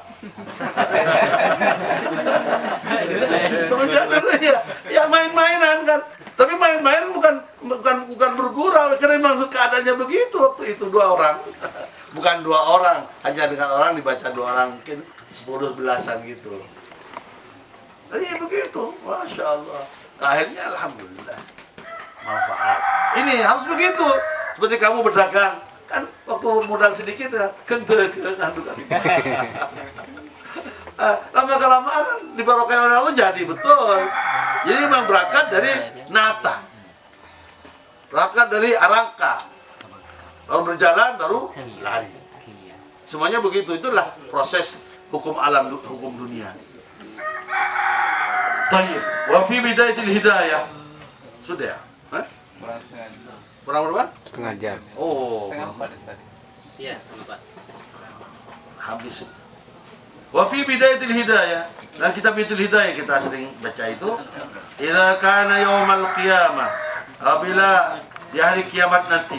A: Ya main-mainan kan, tapi main-main bukan bergurau, karena memang keadaannya begitu waktu itu 2 orang, bukan 2 orang, hanya dengan orang dibaca 2 orang, mungkin 10-11an gitu. Jadi begitu, masya Allah. Akhirnya alhamdulillah manfaat. Ini harus begitu, seperti kamu berdagang kan, waktu modal sedikit ya lama-kelamaan dibarokai oleh Allah jadi betul. Jadi memang berangkat dari nata, berangkat dari arangka, baru berjalan baru lari. Semuanya begitu, itulah proses hukum alam, hukum dunia. Tayyib. Wa fi bidayatil hidayah. Sudah ya? Hah? Kurang berapa?
C: Setengah jam.
A: Oh.
B: Iya, setengah 4.
A: Habis. Wa fi bidayatil hidayah, dan kitab Bidayatul Hidayah kita sering baca itu, idza kana yaumal qiyamah, apabila di hari kiamat nanti,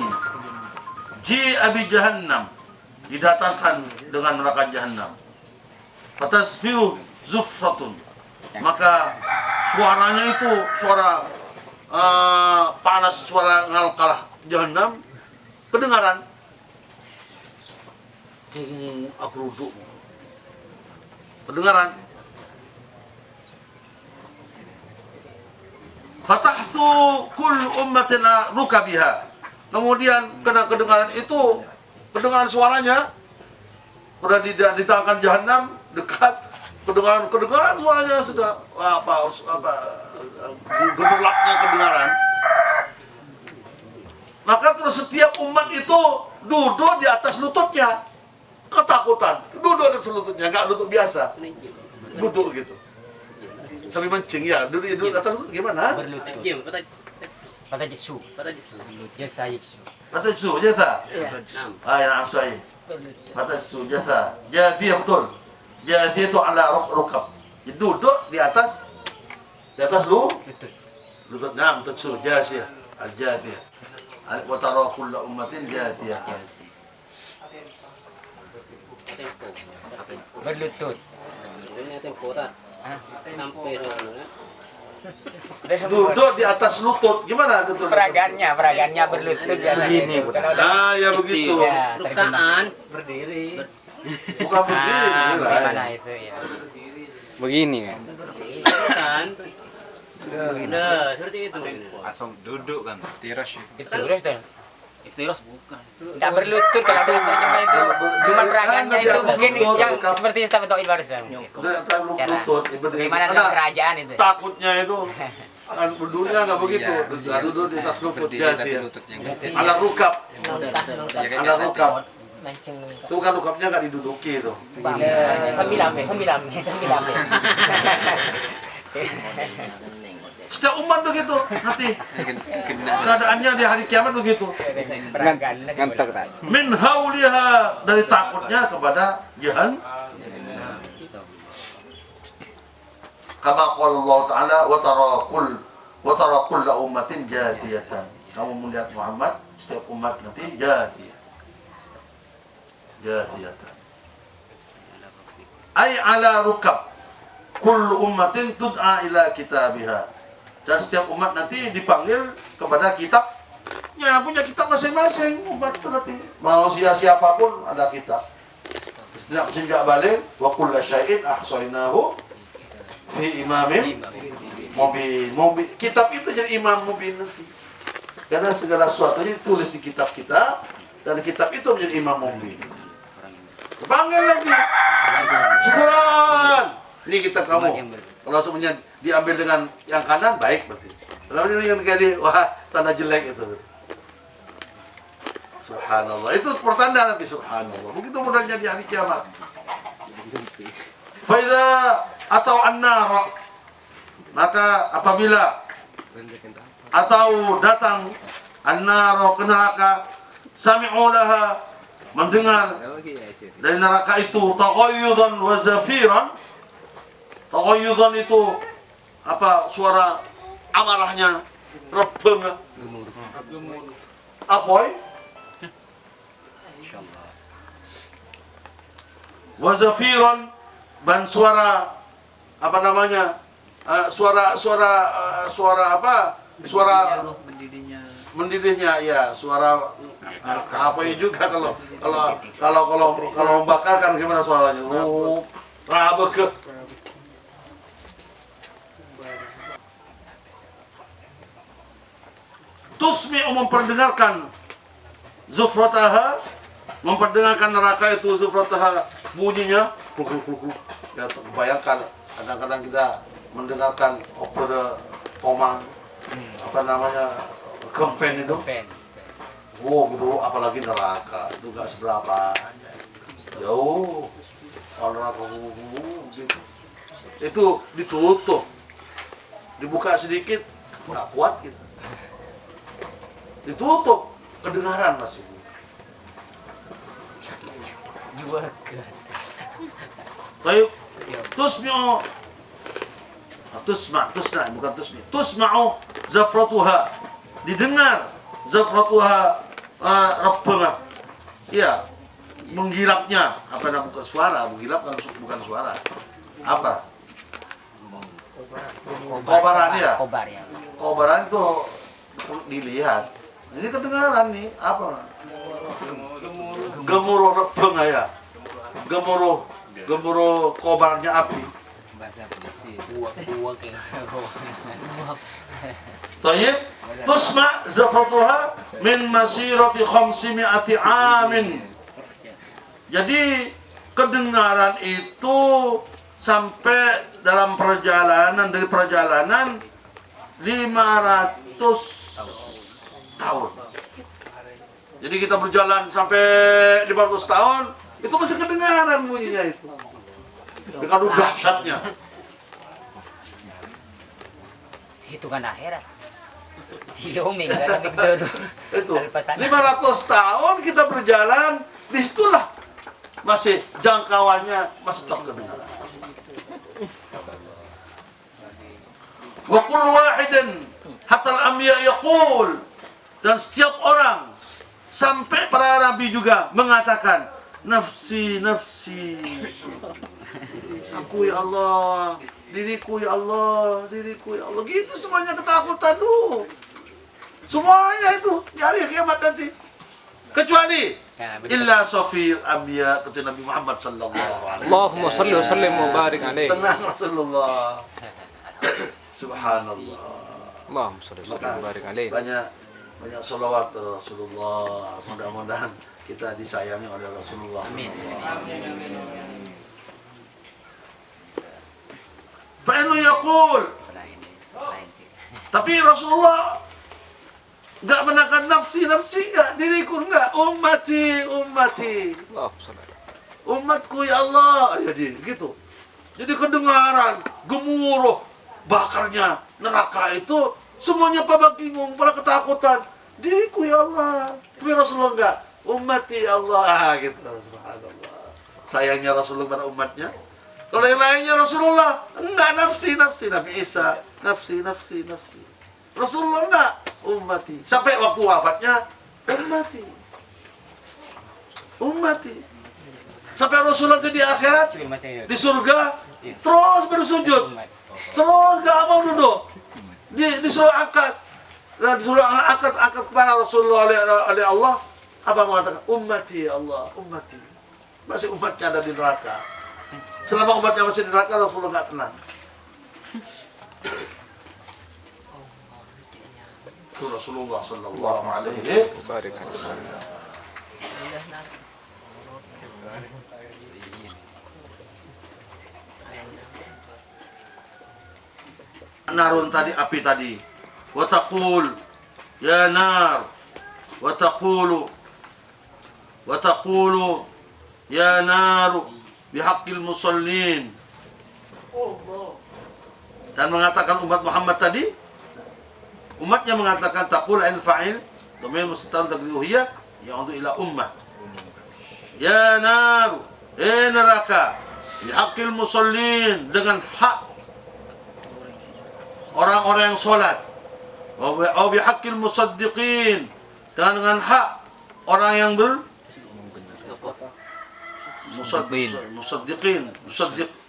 A: ji'a bi jahannam, didatangkan dengan neraka jahannam. Fatasfiru zufratun, maka suaranya itu suara panas, suara ngalkalah jahannam kedengaran. Aku duduk kedengaran. Fatahtu kul ummatin rukabiha, kemudian kena kedengaran itu, kedengaran suaranya sudah ditangkan jahanam dekat, kedengaran suaranya sudah gemerlapnya kedengaran. Maka terus setiap umat itu duduk di atas lututnya, ketakutan, duduk di atas lututnya, nggak duduk biasa, duduk gitu sambil mancing ya, duduk di atas lutut gimana?
B: Berlutut. Pada jisu. Jasa jisu.
A: Kata su jasa.
B: Iya.
A: Ya, na'am sahih.
B: Berlutut.
A: Kata su jasa. Jathiyah betul. Jathiyah itu ala rukab. Duduk di atas
B: Lutut.
A: lutut. Naam, betul su jathiyah. Al-jathiyah. Wa tara kullu ummatin jathiyah.
B: Berlutut.
A: Duduk di atas lutut. Gimana duduk?
B: Peragaannya berlutut biasanya.
C: Begini,
B: Itu.
C: bukan?
B: Kalau udah
A: Nah, ya begitu.
B: ya,
D: Rukaan berdiri.
A: Bukan begini.
B: Gimana itu ya?
C: Begini kan.
D: Kan. Nah, seperti itu.
E: Langsung duduk kan. Tiras ya.
B: Itu terus tuh.
D: Iftiras bukan.
B: Tidak berlutut kalau dalam terjemah itu. Cuma peragaannya itu mungkin yang seperti Ustaz Tauhid barusan.
A: Di atas lutut.
B: Bagaimana dalam kerajaan itu?
A: Takutnya itu kan dunia nggak begitu. Duduk di atas lutut jathiyah. Ala rukab. Ala rukab. Itu kan rukabnya nggak diduduki itu.
B: Sembilan.
A: Setiap umat begitu nanti keadaannya di hari kiamat begitu.
C: Ngantuk tak?
A: Min hauliha, dari takutnya kepada jahannam. Kama qala Allah Ta'ala wa tara kulla ummatin jathiyatan. Kamu melihat Muhammad, setiap umat nanti jathiyah. Jathiyatan. Ay ala rukab. Kullu ummatin tud'a ila kitabiha. Dan setiap umat nanti dipanggil kepada kitabnya, punya kitab masing-masing umat itu nanti. Manusia siapapun ada kitab. Sejak balik, wa kulla syai'in ahsainahu fi imamin mubin. Kitab itu jadi imam mubin nanti. Karena segala sesuatu ini ditulis di kitab kita, dan kitab itu menjadi imam mubin. Dipanggil lagi. Syukran. Ini kitab kamu. Kalau semuanya diambil dengan yang kanan, baik berarti. Kalau yang kiri, wah, tanda jelek itu. Subhanallah. Itu pertanda nanti, subhanallah. Begitu modalnya di hari kiamat. Faida atau an-nar, maka apabila atau datang an-nar ke neraka, sami'u laha, mendengar dari neraka itu taghayyudan wa zafiran. Taghayyudan itu apa, suara amarahnya, rebeng, apoy, wa zafiran, dan suara apa namanya, suara apa, suara mendidihnya, ya, suara apa juga kalau membakar kan gimana suaranya, rabek. Tusmi'u, memperdengarkan, zufrataha, memperdengarkan neraka itu, zufrataha, bunyinya, ya, bayangkan kadang-kadang kita mendengarkan opera tomang, apa namanya, kempen itu, gitu, apalagi neraka itu gak seberapa aja, jauh, neraka gitu. Itu ditutup, dibuka sedikit, nggak kuat gitu. Ditutup, kedengaran masih. Taib. Tusmi'u bukan tusmi. Tusma'u zafratuha. Didengar zafratuha rabbana. Iya, menggilapnya. Apa namanya? Bukan suara, menggilap kan bukan suara. Apa? Kobaran ya.
B: Kobar ya.
A: Kobaran itu dilihat. Ini kedengaran nih, apa? Gemuruh rebeng ya. Gemuruh kobarnya api.
B: Bahasa polisi.
D: Buak ya.
A: Tayyib, tusma' zafratuha min masirati 500 amin. Jadi kedengaran itu sampai dalam perjalanan 500 tahun. Jadi kita berjalan sampai 500 tahun, itu masih kedengaran bunyinya itu. Dengan dahsyatnya.
B: Itu kan akhirat. Yomi kan itu.
A: Itu 500 tahun kita berjalan, disitulah masih jangkauannya masih terdengar. Wa kullu wahidin hatta al-anbiya yaqul, dan setiap orang sampai para nabi juga mengatakan nafsi nafsi, aku ya Allah, diriku ya Allah, diriku ya Allah. Gitu semuanya ketakutan tuh. Semuanya itu nyari kiamat nanti. Kecuali illa safir anbiya, kata Nabi Muhammad sallallahu alaihi wasallam.
C: Allahumma salli wa sallim wa barik alaihi.
A: Tenang Rasulullah. Subhanallah.
C: Allahumma salli wa sallim wa barik alaihi.
A: Banyak salawat Rasulullah. Mudah-mudahan kita disayangi oleh Rasulullah.
B: Amin.
A: Fa'innu yaqul, tapi Rasulullah enggak menekan nafsi enggak, diriku enggak, ummati
C: Allahumma salli.
A: umatku ya Allah. Jadi gitu. Jadi kedengaran gemuruh bakarnya neraka itu semuanya pada bingung, pada ketakutan. Diriku ya Allah. Tapi Rasulullah enggak, ummati ya Allah gitu. Subhanallah. Sayangnya Rasulullah pada umatnya. Kalau yang lainnya Rasulullah enggak, nafsi. Nabi Isa nafsi. Rasulullah enggak, ummati. Sampai waktu wafatnya ummati. Sampai Rasulullah di akhirat, di surga, terus bersujud, terus gak mau duduk. Disuruh angkat, disuruh angkat kepala Rasulullah oleh Allah. Apa mengatakan? Ummati ya Allah, ummati. Masih umatnya ada di neraka. Selama umatnya masih di neraka, Rasulullah nggak tenang. Itu Rasulullah sallallahu alaihi wasallam. Narun tadi, api tadi. Wa taqul ya nar, wa taqulu ya naru bihaqqil musallin. Dan mengatakan umat Muhammad tadi, umatnya mengatakan taqul al fa'il dhamir mustatir taqdiruhiyah yang untuk ila ummah. Ya naru, neraka, bihaqqil musallin, dengan hak orang-orang yang sholat. Wa bihaqqil musaddiqin, dengan hak orang yang musaddiq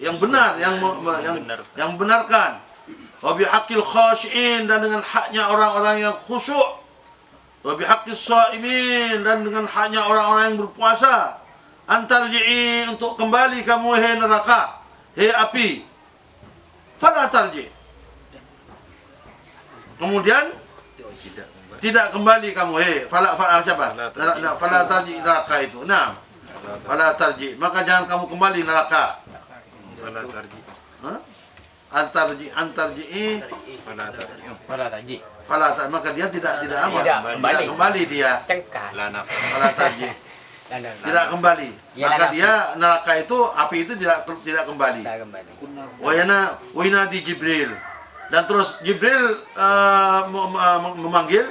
A: yang benar, yang membenarkan. Wa bihaqqil khashi'in, dan dengan haknya orang-orang yang khusyuk. Wa bihaqqis shaimin, dan dengan haknya orang-orang yang berpuasa. Antarji'i, untuk kembali kamu hei neraka, hei api. Fala tarji', kemudian tidak kembali kamu, fala siapa? Fala tarji neraka itu. Nah, fala tarji, maka jangan kamu kembali neraka. Antarji maka dia tidak kembali dia. Fala tarji, tidak kembali. Maka dia neraka itu, api itu tidak kembali. Wayana di Jibril. Dan terus Jibril memanggil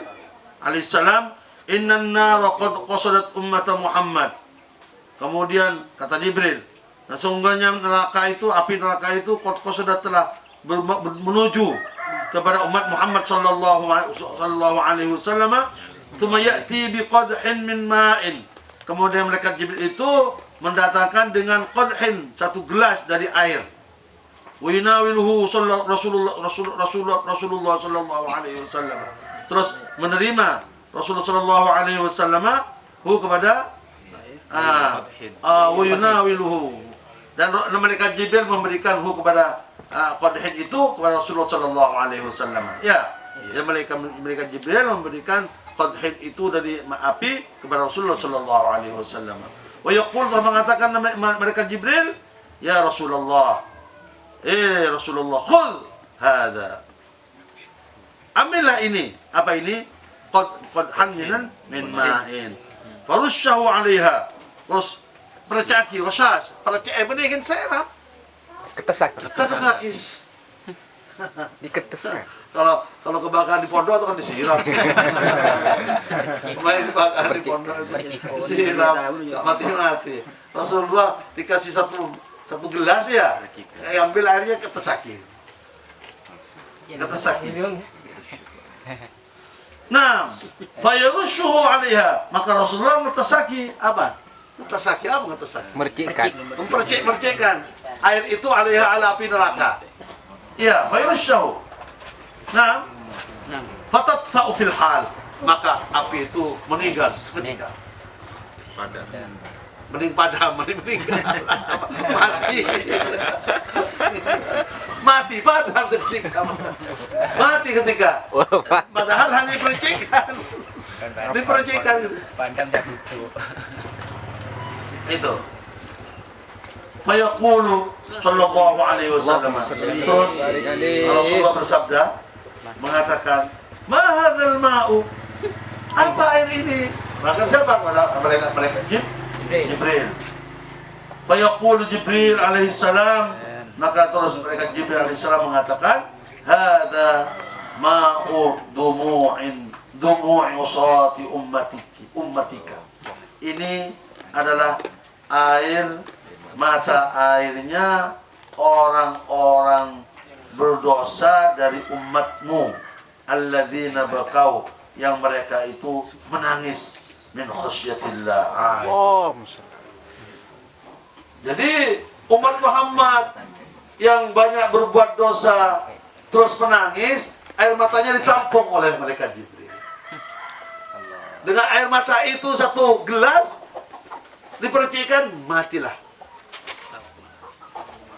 A: alaihissalam, innan nara qad qasadat ummata Muhammad. Kemudian kata Jibril, Nah, sesungguhnya neraka itu, api neraka itu sudah telah menuju kepada umat Muhammad sallallahu alaihi wasallam. Tsumma ya'ti biqadhin min ma'in. Kemudian malaikat Jibril itu mendatangkan dengan qadhin, satu gelas dari air. Wa yunawiluhu Rasulullah sallallahu alaihi wasallam. Terus menerima Rasulullah sallallahu alaihi wasallam kepada wa yunawiluhu, dan malaikat Jibril memberikan kepada qadhin itu kepada Rasulullah sallallahu alaihi wasallam. Ya, malaikat Jibril memberikan qadhin itu dari api kepada Rasulullah sallallahu alaihi wasallam. Wa yaqul, mengatakan malaikat Jibril, ya Rasulullah, Rasulullah, khudh hadza. Ambillah ini. Apa ini? Qadhan min ma'in. Farushahu 'alaiha. Terus percaki, rasas, beningin serap.
C: Ketesak. Diketesak.
A: Kalau kebakaran di pondok itu kan disiram. Kemarin kebakaran di pondok itu disiram, nggak mati-mati. Rasulullah dikasih satu gelas ya, ambil airnya ketesaki. Nah, fayarushuhu 'alaiha, maka Rasulullah ngetesaki apa? Ngetesaki apa ngetesaki?
C: Mercikkan.
A: Mercikkan air itu 'alaiha, ala api neraka. Ya, fayarushuhu. Nah, fatatfa'u fil hal, maka api itu meninggal seketika. Padam, meninggal. Mati padam seketika. Mati ketika. Padahal hanya dipercikan.
B: Padam dah tutup.
A: Itu. Fayaqulu sallallahu alaihi wasallam. Terus Rasulullah bersabda, mengatakan, "Ma hadzal ma'u?" Apa air ini? Maka siapa? Malaikat Jibril. Fayaqulu Jibril alaihi salam, maka terus malaikat Jibril alaihi salam mengatakan, "Hadza ma'u dumu'i usati ummatika." Ini adalah mata airnya orang-orang berdosa dari umatmu, alladzina bakau, yang mereka itu menangis min khasyatillah. Jadi umat Muhammad yang banyak berbuat dosa terus menangis, air matanya ditampung oleh malaikat Jibril. Dengan air mata itu satu gelas dipercikan, matilah,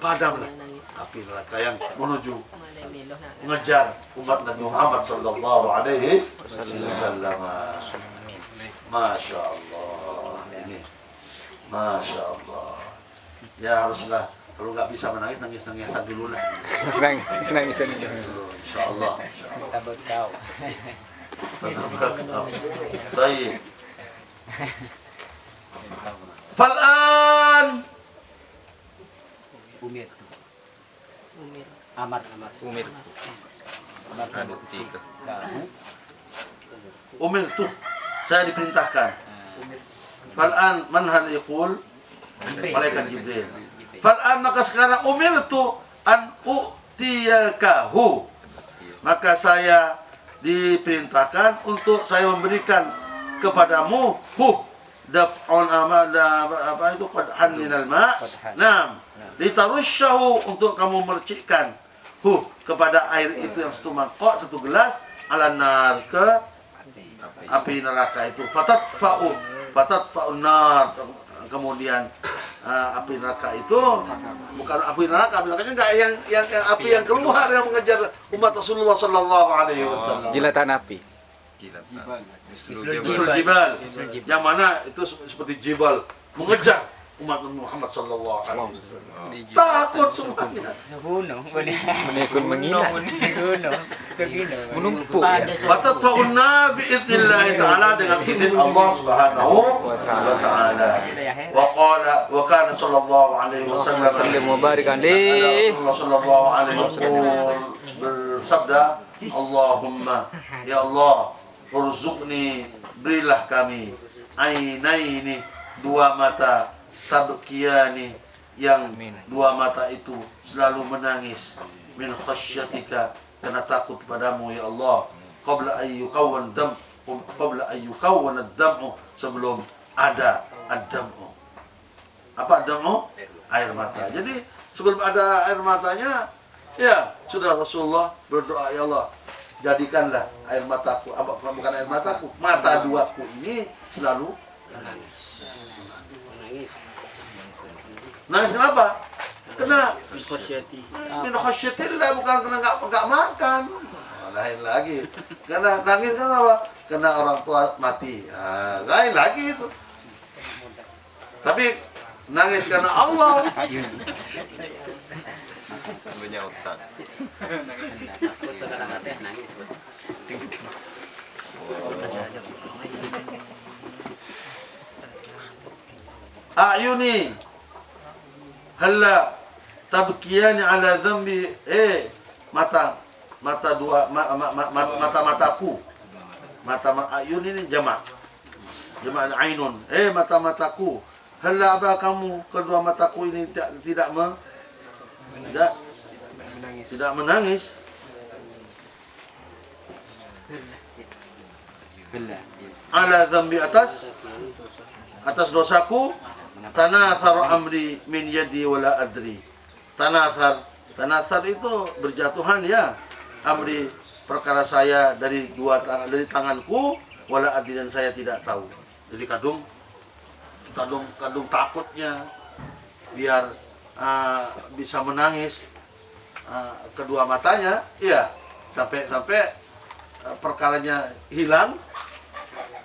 A: padamlah api neraka yang menuju mengejar umat Nabi Muhammad sallallahu alaihi wasallam. Masya Allah, ini Masya Allah. Ya haruslah, kalau nggak bisa menangis, nangis-nangisan dulu lah.
C: Nangis.
A: Insya Allah.
B: Tabut kau.
A: Baik. Fal'an
D: Umir. Amar.
A: Umir tuh, saya diperintahkan. Fal'an man hal yaqul? Malaikat Jibril. Fal'an, maka sekarang umir tuh an u'tiyakahu, maka saya diperintahkan untuk saya memberikan kepadamu daf'un apa itu qadhan minal ma'. Naam, litarushahu, untuk kamu mercikkan kepada air itu yang satu mangkok, satu gelas, ala nar, ke api neraka itu. Fatatfa'un nar, kemudian api neraka itu bukan api neraka enggak yang api yang keluar yang mengejar umat Rasulullah sallallahu alaihi wasallam.
C: Jilatan api.
A: Jibal, yang mana itu seperti jibal mengejar umat Muhammad sallallahu alaihi wasallam. Takut semuanya.
B: Gunung,
C: Menekun menghina.
B: gunung, segino.
C: Menumpuk.
A: Fatatfa'un nar biiznillah ta'ala, dengan izin Allah Subhanahu wa ta'ala. Wa kana sallallahu alaihi wasallam
C: Mubarak alaih.
A: Rasulullah sallallahu alaihi wasallam bersabda, Allahumma, ya Allah, urzuqni, berilah kami, ainaini, dua mata, tabkiyani, yang dua mata itu selalu menangis min khasyatika, karena takut padamu ya Allah, qabla ayyukawwan ad-dam'u, sebelum ada ad-dam'u. Apa ad-dam'u? Air mata. Jadi sebelum ada air matanya, ya sudah Rasulullah berdoa, ya Allah, jadikanlah air mataku, bukan air mataku, mata duaku ini selalu
D: Menangis.
A: nangis. Kenapa? Kena
D: Khasyati.
A: min khasyatillah, bukan kena nggak makan. Lain lagi. Karena nangis kan apa? Karena orang tua mati. Lain lagi itu. Tapi nangis karena Allah.
E: Punya otak.
D: Takut kadang-kadang nangis.
A: A'yuni halla tabkiyani ala dhanbi, mataku, ayun ini jamak ainun, mata-mataku, halla apa kamu kedua mataku ini tidak menangis ala dhanbi, atas dosaku, tanathar amri min yadi wala adri. Tanathar itu berjatuhan ya, amri perkara saya dari tanganku, wala adri, dan saya tidak tahu. Jadi kadung takutnya biar bisa menangis kedua matanya, ya sampai perkaranya hilang,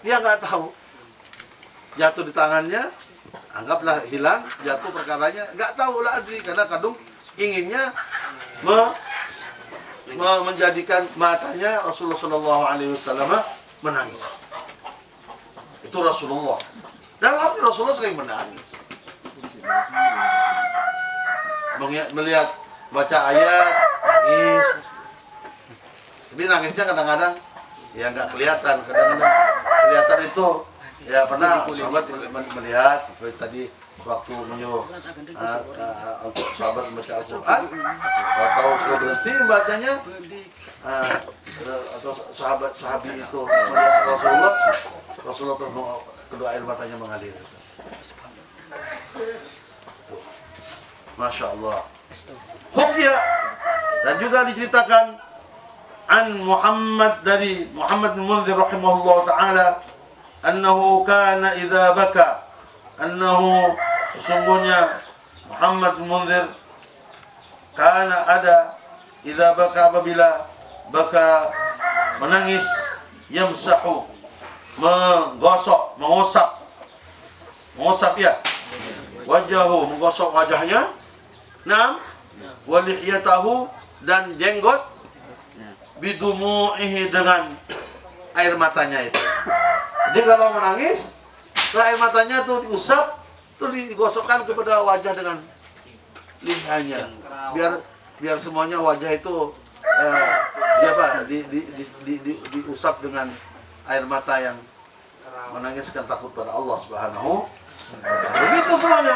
A: dia nggak tahu, jatuh di tangannya, anggaplah hilang, jatuh perkaranya, nggak tahu lah adri, karena kadung inginnya menjadikan matanya Rasulullah SAW menangis. Itu Rasulullah. Dalam Rasulullah sering menangis. Melihat baca ayat, nangis. Tapi nangisnya kadang-kadang ya nggak kelihatan, kadang-kadang kelihatan itu. Ya pernah sahabat melihat seperti tadi waktu menyuruh untuk sahabat membaca Al-Quran, atau sudah berhenti membacanya, atau sahabi itu melihat Rasulullah terus kedua air matanya mengalir. Masya Allah. Hukia, dan juga diceritakan an Muhammad, dari Muhammad bin Munzir rahimahullah ta'ala, annahu kana idza baka, annahu sesungguhnya Muhammad bin Munzir kana ada idza baka, apabila baka menangis, yamsahu mengusap ya, wajahu menggosok wajahnya, nam walihiyatahu, dan jenggot, bidumu'ihi, dengan air matanya itu. Jadi kalau menangis, air matanya tuh diusap, tuh digosokkan kepada wajah dengan lihanya, biar semuanya wajah itu diusap dengan air mata yang menangiskan takut pada Allah Subhanahu. Begitu semuanya.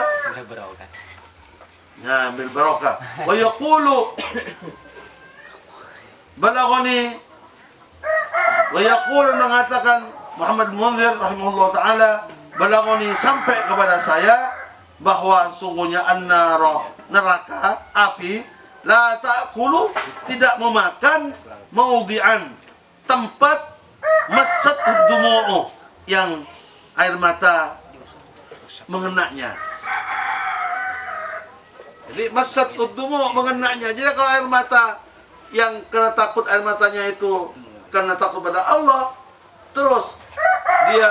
A: Nah, bil barokah. Wa yaqulu balagoni, wa yaqulu, mengatakan Muhammad Munzir rahimahullah ta'ala, balagoni, sampai kepada saya, bahwa sungguhnya an-nara, neraka, api, la ta'kulu, tidak memakan, maudi'an, tempat, masat dumu'u, yang air mata mengenanya. Jadi masat dumu'u, mengenanya. Jadi kalau air mata yang kena takut, air matanya itu karena takut pada Allah, terus dia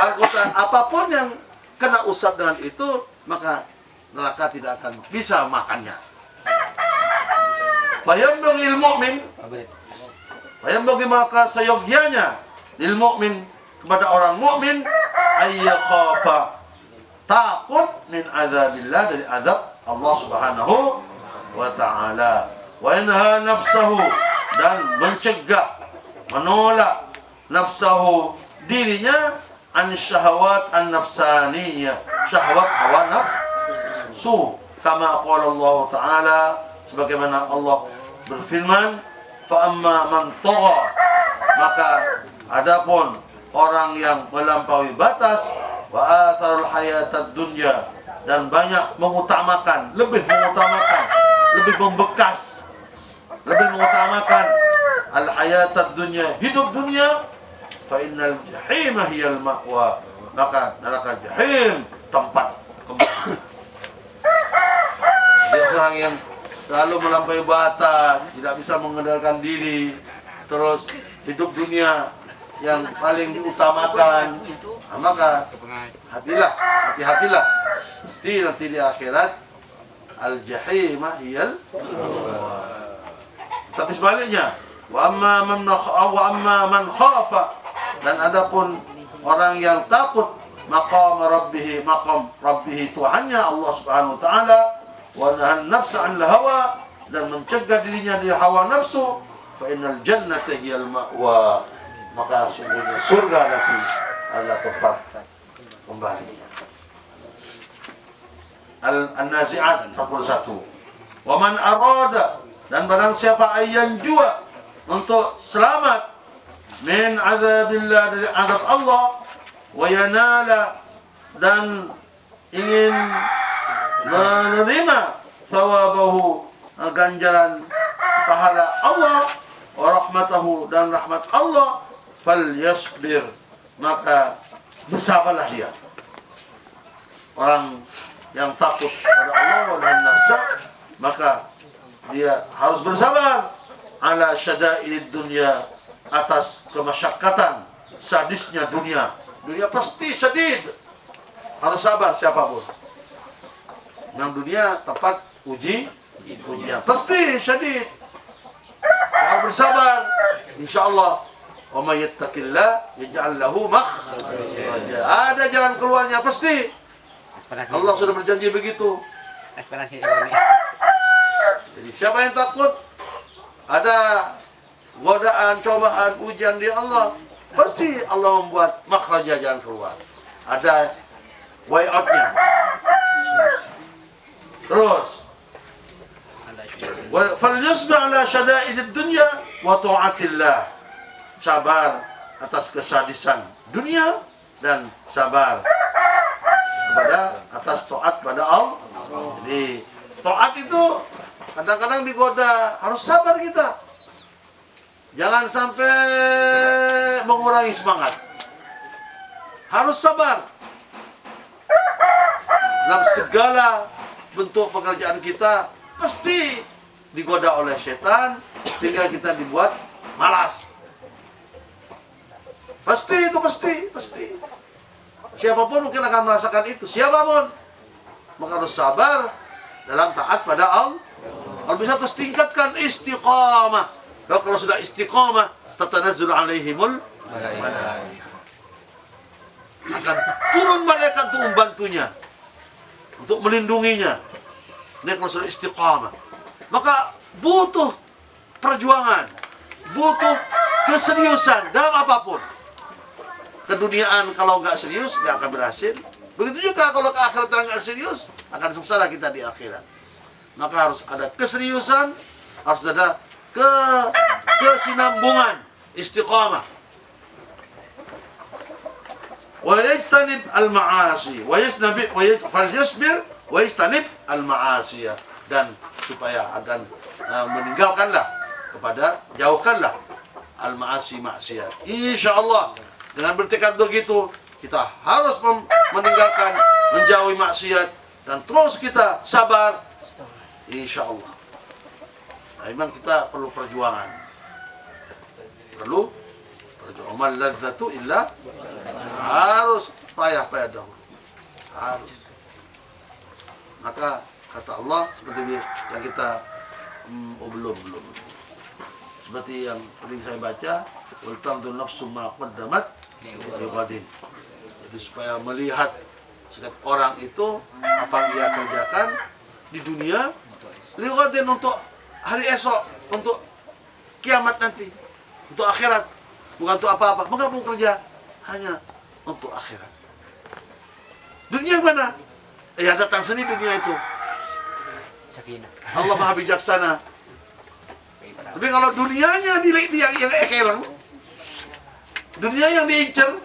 A: angkutan apapun yang kena usap dengan itu, maka neraka tidak akan bisa makannya. Fayambaghi lil mu'min, fayambaghi, maka seyogyanya, lil mu'min, kepada orang mukmin, ayyakhafa, takut, min azabillah, dari azab Allah Subhanahu wa ta'ala, wa yanha nafsahu, dan mencegah, menolak nafsahu, dirinya, an syahwat an nafsaniyah, syahwat hawa nafsu, kama qala Allah Ta'ala, sebagaimana Allah berfirman, fa amma man tagha, maka adapun orang yang melampaui batas, wa atharul hayatad dunya, dan banyak mengutamakan, lebih membekas, lebih mengutamakan al hayatad dunya, hidup dunia, fa innal jahima hiyal ma'wa, maka neraka jahim tempat kembali. Dia orang yang selalu melampaui batas, tidak bisa mengendalikan diri, terus hidup dunia yang paling diutamakan, maka hati-hatilah, mesti nanti di akhirat al-jahimah hiyal. Tapi sebaliknya, wa amma man khafa, dan adapun orang yang takut maqam rabbih, Tuhannya Allah Subhanahu wa taala, wa nahan nafsa 'anil hawa, dan mencegah dirinya dari hawa nafsu, fa innal jannata hiyal ma'wa, maka sungguhnya surga nanti adalah tempat kembalinya. An-Nazi'at 41. Wa man arada, dan barang siapa ayyan jua untuk selamat min azabillah, dari azab Allah, wa yanala, dan ingin menerima thawabahu, ganjaran pahala Allah, wa rahmatahu, dan rahmat Allah, falyasbir, maka bersabarlah dia. Orang yang takut pada Allah dan nafsa, maka dia harus bersabar ala syada'id dunya, atas kemasyakkatan sadisnya dunia. Dunia pasti syadid, harus sabar siapapun. Yang dunia tempat ujian, pasti syadid, harus bersabar. Insyaallah, wa may yattaqillah yaj'al lahu makhraja, ada jalan keluarnya pasti. Allah sudah berjanji begitu. Jadi siapa yang takut ada godaan, cobaan, ujian di Allah, pasti Allah membuat makhraja, jalan keluar, ada way out-nya. Terus falyasbir ala syada'id dunya wa ta'atillah, sabar atas kesadisan dunia dan sabar kepada atas taat pada Allah. Jadi taat itu kadang-kadang digoda, harus sabar kita. Jangan sampai mengurangi semangat. Harus sabar dalam segala bentuk pekerjaan kita, pasti digoda oleh setan sehingga kita dibuat malas. Pasti itu, pasti. Siapapun mungkin akan merasakan itu, siapapun. Maka harus sabar dalam taat pada Allah. Kalau bisa terus tingkatkan istiqamah. Kalau sudah istiqamah, tatanazzalu alaihimul malaikah, akan turun malaikat untuk membantunya, untuk melindunginya. Ini kalau sudah istiqamah. Maka butuh perjuangan, butuh keseriusan dalam apapun. Keduniaan kalau nggak serius, nggak akan berhasil. Begitu juga kalau ke akhirat nggak serius, akan sengsara kita di akhirat. Maka harus ada keseriusan, harus ada kesinambungan, istiqamah. Wa yajtanib al-ma'asi, falyasbir wa yajtanib al-ma'asi, dan supaya akan meninggalkanlah jauhkanlah al-ma'asi, maksiat. Insyaallah dengan bertekad begitu, kita harus meninggalkan, menjauhi maksiat, dan terus kita sabar. Insyaallah. Memang kita perlu perjuangan. Amal ladzatu illa, harus payah dahulu. Harus. Maka kata Allah seperti yang kita belum. Seperti yang sering saya baca, wal tanzur nafsum ma qaddamat lighadin. Jadi supaya melihat setiap orang itu apa yang dia kerjakan di dunia, lighadin, untuk hari esok, untuk kiamat nanti, untuk akhirat, bukan untuk apa-apa. Maka mau kerja hanya untuk akhirat. Dunia mana? Ya datang sendiri dunia itu.
B: Safina.
A: Allah Maha Bijaksana. Tapi kalau dunianya yang ekelang, dunia yang diincar,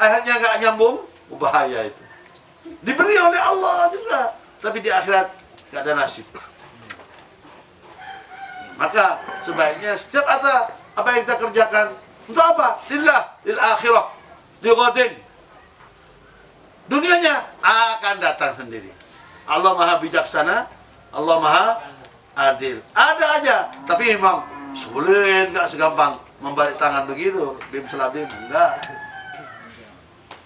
A: akhirnya nggak nyambung, bahaya itu. Diberi oleh Allah juga, tapi di akhirat nggak ada nasib. Maka sebaiknya setiap apa yang kita kerjakan untuk apa? Lil akhirah, lighadin. Dunianya akan datang sendiri. Allah Maha Bijaksana, Allah Maha Adil. Ada aja, tapi memang sulit, nggak segampang membalik tangan begitu, bim selabim, enggak.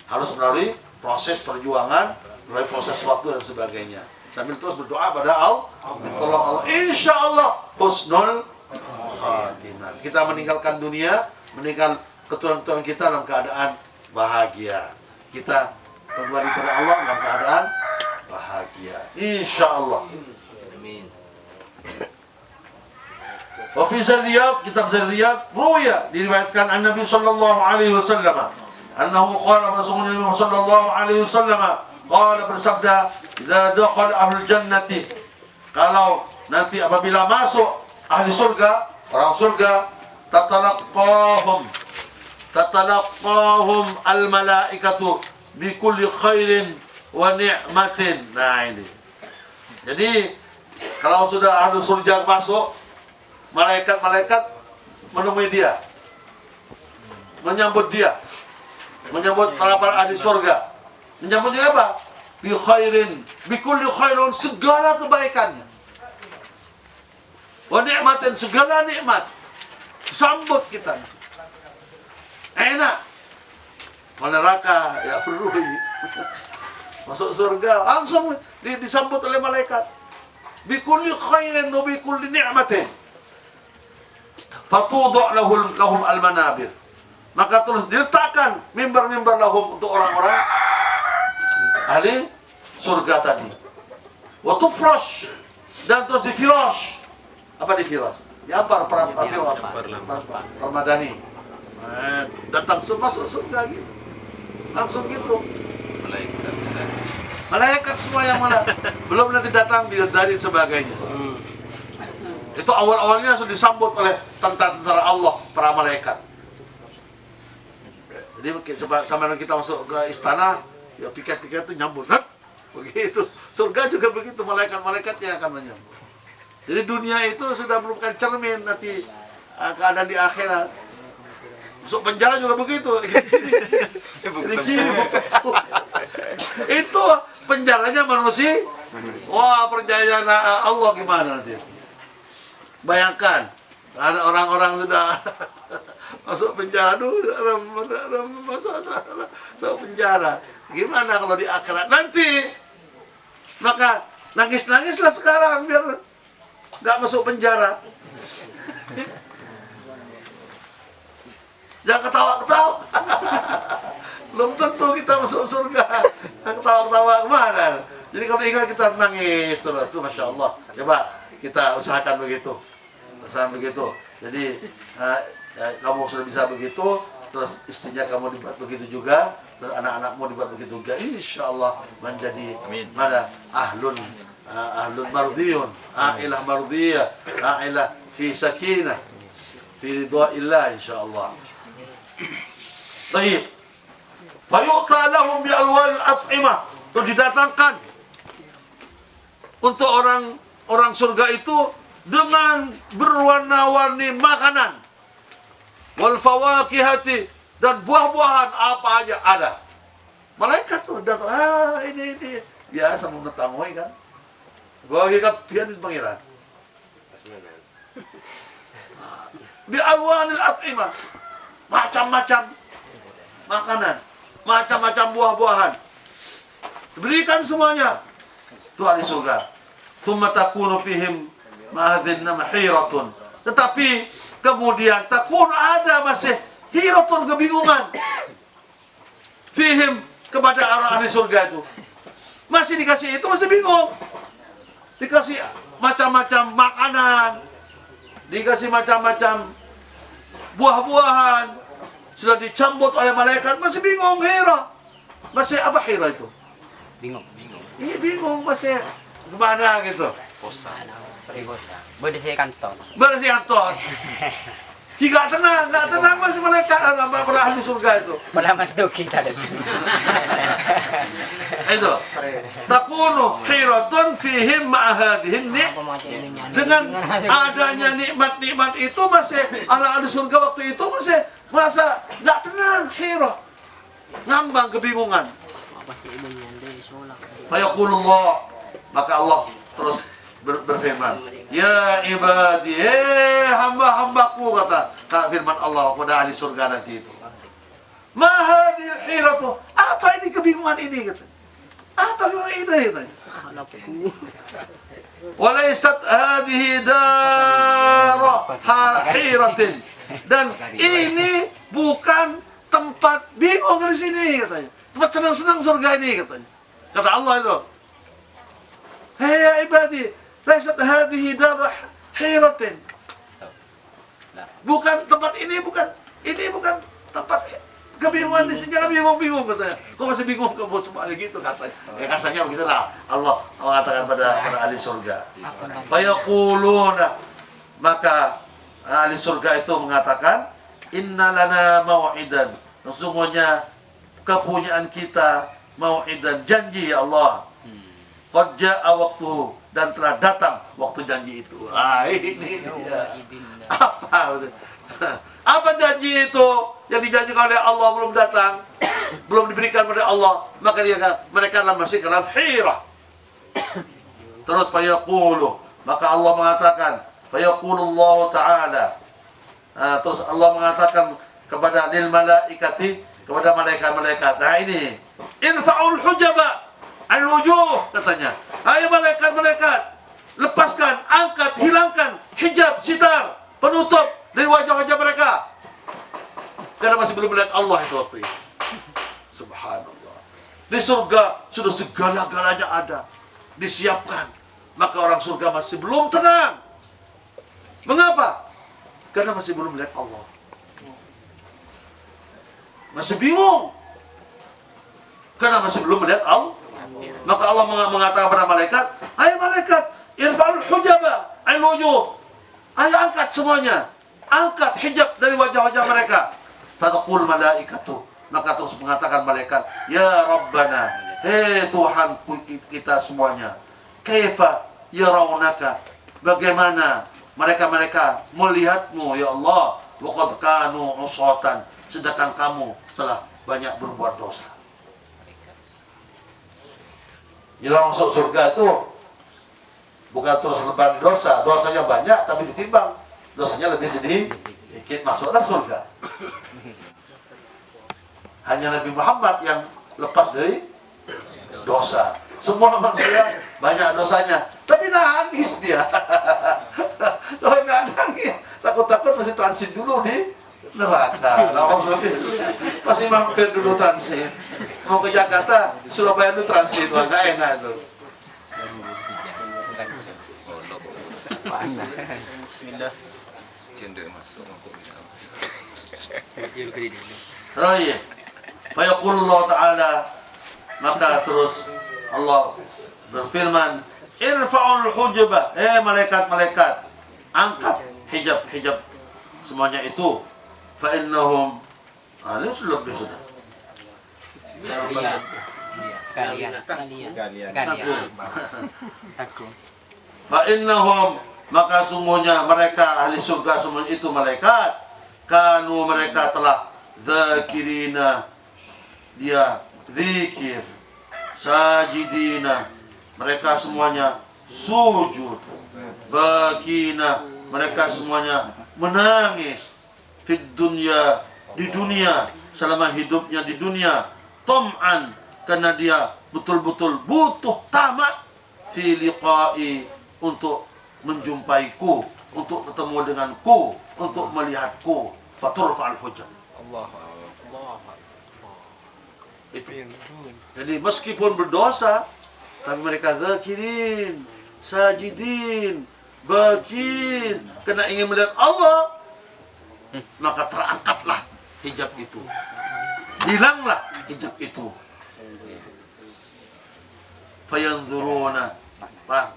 A: Harus melalui proses perjuangan, melalui proses waktu dan sebagainya. Sambil terus berdoa pada Allah, tolong Allah. Insya Allah husnul khatimah. Kita meninggalkan dunia, meninggal keturunan-keturunan kita dalam keadaan bahagia. Kita kembali kepada Allah dalam keadaan bahagia. Insya Allah. Wa fi Zariyat, kitab Zariyat, ruya diriwayatkan an Nabi sallallahu alaihi wasallam annahu qala, Rasulullah sallallahu alaihi wasallam qala, bersabda, idza dakhala ahlul jannati, kalau nanti apabila masuk ahli surga, orang surga, tatalaqahum al malaikatu bi kulli khairin wa ni'matin. Nah ini. Jadi kalau sudah ahli surga masuk, malaikat-malaikat menemui dia, menyambut dia, menyambut para ahli surga. Menyambutnya apa? Bi khairin, bi kulli khairin, segala kebaikannya. Wa ni'matin, segala nikmat. Sambut kita. Enak. Kalau neraka ya perlu. Masuk surga langsung disambut oleh malaikat. Bi kulli khairin wa bi kulli ni'matin. Fatudha lahum al-manabir. Maka terus diletakkan mimbar-mimbar lahum untuk orang-orang ahli surga tadi. Wa tufrash, dan terus difirash. Apa difirash? Diampar permadani. Datang masuk surga gitu. Langsung gitu. Malaikat semua yang mana belum nanti datang dari sebagainya. Itu awal-awalnya sudah disambut oleh tentara-tentara Allah, para malaikat. Jadi sama kita masuk ke istana, ya piket-piket itu nyambut, begitu. Surga juga begitu, malaikat-malaikatnya akan menyambut. Jadi dunia itu sudah merupakan cermin nanti keadaan di akhirat. Masuk penjara juga begitu. Itu penjaranya manusia. Wah, percaya Allah gimana nanti? Bayangkan, ada orang-orang sudah masuk penjara dulu, masuk penjara. Gimana kalau di akhirat nanti? Maka nangis-nangislah sekarang biar nggak masuk penjara. Jangan ketawa-ketawa. Belum tentu kita masuk surga. Ketawa-ketawa kemana? Jadi kalau ingat kita nangis terus, itu Masya Allah. Coba kita usahakan begitu. Jadi kamu sudah bisa begitu, terus istrinya kamu dibuat begitu juga, terus anak-anakmu dibuat begitu juga. Insya Allah menjadi mana ahlun mardiyun, ailah mardiyah, ailah fi sakinah, fi ridwa'illah insya Allah. Baik. Fayu'ta lahum bi alwal at'imah. Terus didatangkan untuk orang surga itu dengan berwarna-warni makanan, wal fawakihati, dan buah-buahan apa aja ada. Malaikat tuh datang, ini biasa mengetahui kan. Bagi kapian di pangeran. Bi alwanil at'imah, macam-macam makanan, macam-macam buah-buahan. Diberikan semuanya. Itu ahli surga. Tsumma takunu fihim ma'adhinna mahiratun. Tetapi kemudian takun ada masih hiratun, kebingungan. Fihim, kepada orang ahli surga itu. Masih dikasih itu masih bingung. Dikasih macam-macam makanan, dikasih macam-macam buah-buahan, sudah dicambut oleh malaikat, masih bingung, hira. Masih apa hira itu?
B: Bingung.
A: Iya bingung, masih kemana gitu.
E: Kosan.
B: Bersih kantor.
A: Bersih kantor. Tidak tenang masih malaikat para ahli surga itu.
B: Pada Mas Doki tadi.
A: Itu. Takunu hiratun fihim ma'ahadihin dengan adanya nikmat-nikmat itu masih ahli surga waktu itu masih merasa nggak tenang, hirah, ngambang kebingungan. Fayaqulullah, maka Allah terus berfirman, ya ibadi, hamba-hambaku, kata firman Allah kepada ahli surga nanti itu. Mahadil hiratu, apa ini kebingungan ini, kata. Apa kebingungan ini, katanya. Walaysat hadhihi dara hiratin, dan ini bukan tempat bingung di sini, katanya. Tempat senang-senang surga ini, katanya. Kata Allah itu, hei ya ibadi, laysat hadhihi darah hiratin. Bukan tempat ini, bukan tempat kebingungan di sini. Jangan bingung-bingung, katanya. Kok masih bingung kamu semuanya gitu, katanya. Ya kasarnya begitu lah. Allah mengatakan pada ahli surga. Fayaquluna, maka ahli surga itu mengatakan, inna lana mau'idan. Sesungguhnya kepunyaan kita mau'idan, janji ya Allah. Qad ja'a waktuhu, dan telah datang waktu janji itu. Ini dia. Apa janji itu yang dijanjikan oleh Allah belum datang, belum diberikan oleh Allah, maka mereka masih dalam hirah. Terus fayaqulu, maka Allah mengatakan, fayaqulullahu ta'ala, terus Allah mengatakan kepada lil malaikati, kepada malaikat-malaikat. Nah ini, irfa'ul hujaba al-wujuh, katanya. Ayo malaikat-malaikat, lepaskan, angkat, hilangkan hijab, sitar, penutup dari wajah-wajah mereka. Karena masih belum melihat Allah itu waktu itu. Subhanallah. Di surga sudah segala-galanya ada, disiapkan. Maka orang surga masih belum tenang. Mengapa? Karena masih belum melihat Allah. Masih bingung. Karena masih belum melihat Allah. Maka Allah mengatakan kepada malaikat, ayo malaikat, irfa'ul hujaba al-wujuh. Ayo angkat semuanya. Angkat hijab dari wajah-wajah mereka. Fataqul malaikatu, maka terus mengatakan malaikat, ya Rabbana, hei Tuhan kita semuanya, kaifa yarawnaka, bagaimana mereka melihatmu ya Allah, wa qad kanu usatan, sedangkan kamu telah banyak berbuat dosa. Jadi masuk surga itu bukan terus leban dosa, dosanya banyak tapi ditimbang, dosanya lebih sedikit, masuklah surga. Hanya Nabi Muhammad yang lepas dari dosa. Semua manusia banyak dosanya, tapi nangis dia. Kalau nggak nangis, takut-takut masih transit dulu di neraka. Masih mampir dulu transit. Mau ke Jakarta, Surabaya itu transit, wah nggak enak itu.
E: Bismillah. Cendera masuk.
A: Raya. Fayaqulullah ta'ala, maka terus Allah berfirman, irfa'ul hujaba, malaikat-malaikat, angkat hijab-hijab semuanya itu. Fa'innahum, ini sudah lebih sudah.
B: Sekalian.
A: Fa'innahum, maka sungguhnya mereka ahli surga semua itu malaikat, kanu mereka telah dzakirina, dia zikir, sajidina, mereka semuanya sujud, bakina, mereka semuanya menangis, fid dunya, di dunia, selama hidupnya di dunia, tom'an, karena dia betul-betul butuh tamat, fi liqa'i, untuk menjumpaiku, untuk ketemu denganku, untuk melihatku, faturfa'al hujab. Allah. Itu. Jadi meskipun berdosa, tapi mereka zakirin, sajidin, bakin, karena ingin melihat Allah, maka terangkatlah hijab itu, hilanglah hijab itu. Fayanzuruna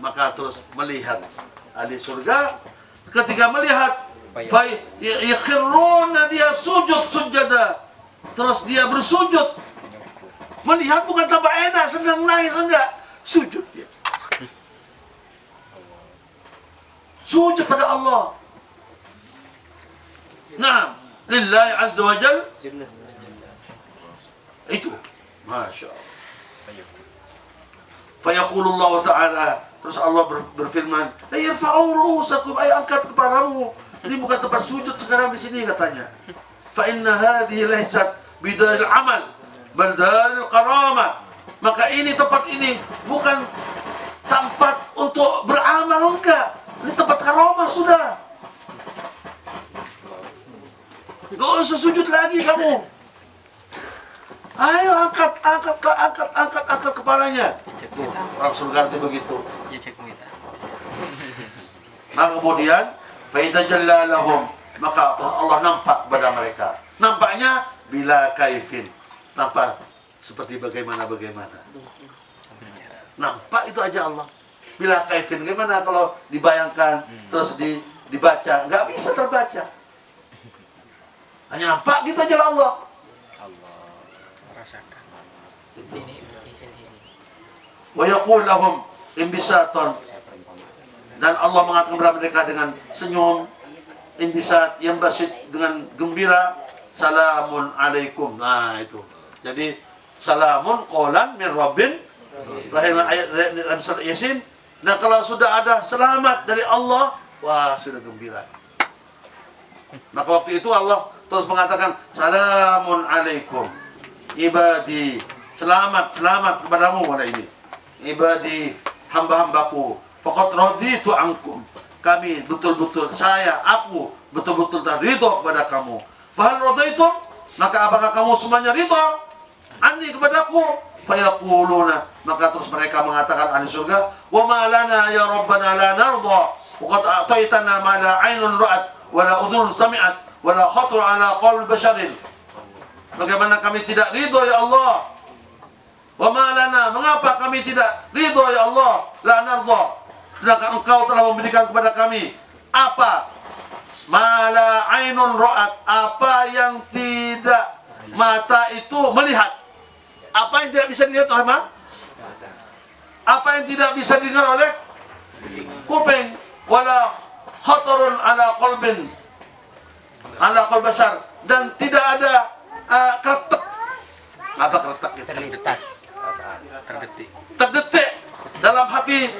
A: Maka terus melihat ahli surga, ketika melihat yakhruna, dia sujud sujada, terus dia bersujud. Melihat bukan tambah enak, senang nangis, enggak, sujud dia. Sujud pada Allah. Naam, lillahi azza wa jal. Itu, masya Allah. Fayaqulullah ta'ala, terus Allah berfirman, irfa'u ru'usakum, ay angkat kepalamu. Ini bukan tempat sujud sekarang di sini katanya. Fa inna hadhihi laysat bidaril amal, bal daril karamah. Maka ini tempat ini bukan tempat untuk beramal, enggak. Ini tempat karamah sudah. Enggak usah sujud lagi kamu. Ayo angkat kepalanya. Tuh, orang surga itu begitu. Nah kemudian, faida jallalahum, maka Allah nampak kepada mereka. Nampaknya bila kaifin, nampak seperti bagaimana. Nampak itu aja Allah. Bila kaifin, gimana kalau dibayangkan terus dibaca, nggak bisa terbaca. Hanya nampak gitu aja Allah. Wa yaqul lahum imbisatan, dan Allah mengatakan kepada mereka dengan senyum, imbisat, yang basit, dengan gembira, salamun alaikum. Nah itu. Jadi salamun qawlan min rabbin rahim, ayat dalam surat Yasin. Nah kalau sudah ada selamat dari Allah, wah sudah gembira. Maka waktu itu Allah terus mengatakan salamun alaikum ibadi, selamat kepadamu pada ini. Ibadi, hamba-hambaku, faqad raditu ankum, kami betul-betul, aku betul-betul ridho kepada kamu. Fahal radaitum, maka apakah kamu semuanya ridho anni kepadaku? Fayaquluna, maka terus mereka mengatakan ahli surga, wa ma lana ya rabbana la narda, waqad a'taitana ma la 'ainun ra'at wa la udhun sami'at wa la khatar 'ala qalbi basharin. Bagaimana kami tidak ridho ya Allah? Wa ma lana, mengapa kami tidak ridho ya Allah? La narda, sedangkan engkau telah memberikan kepada kami apa? Ma la 'ainun ra'at, apa yang tidak mata itu melihat. Apa yang tidak bisa dilihat oleh mata? Apa yang tidak bisa didengar oleh kuping? Wala khatarun ala qalbin, ala qalb bashar, dan tidak ada kretek. Apa kretek itu? Terdetik dalam hati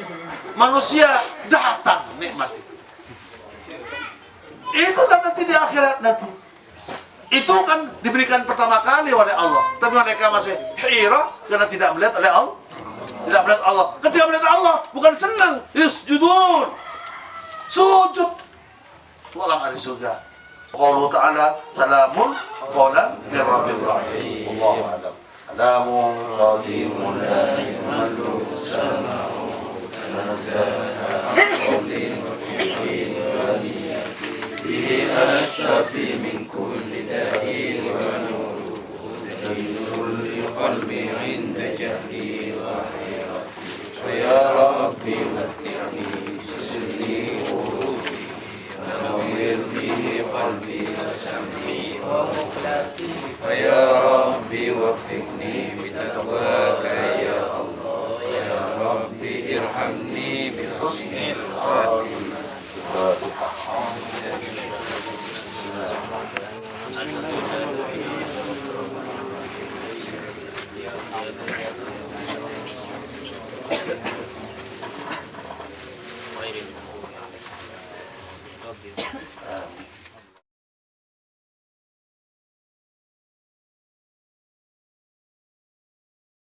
A: manusia, datang nikmat itu. Itu nanti di akhirat nanti. Itu kan diberikan pertama kali oleh Allah, tapi mereka masih hairah karena tidak melihat oleh Allah. Tidak melihat Allah. Ketika melihat Allah, bukan senang, yusjudun, sujud. Walau ahli surga. Qaulu ta'ala salamun qawlan min rabbir rahim. Allahu a'lam. Salamun qadimun la yamallu sama'u tanazzaha qawlin mu'min waliyati bihi asrafi min kulli da'in wa nuru kulli qalbi 'inda jahli wa hirati fa ya rabbi matti'ni sirri urubi nawwir bihi qalbi wa sam'i wa muqlati fa ya rabbi waffiqni bitaqwaka ya Allah ya rabbi irhamni bi husnil khatimah. Bismillahirrahmanirrahim.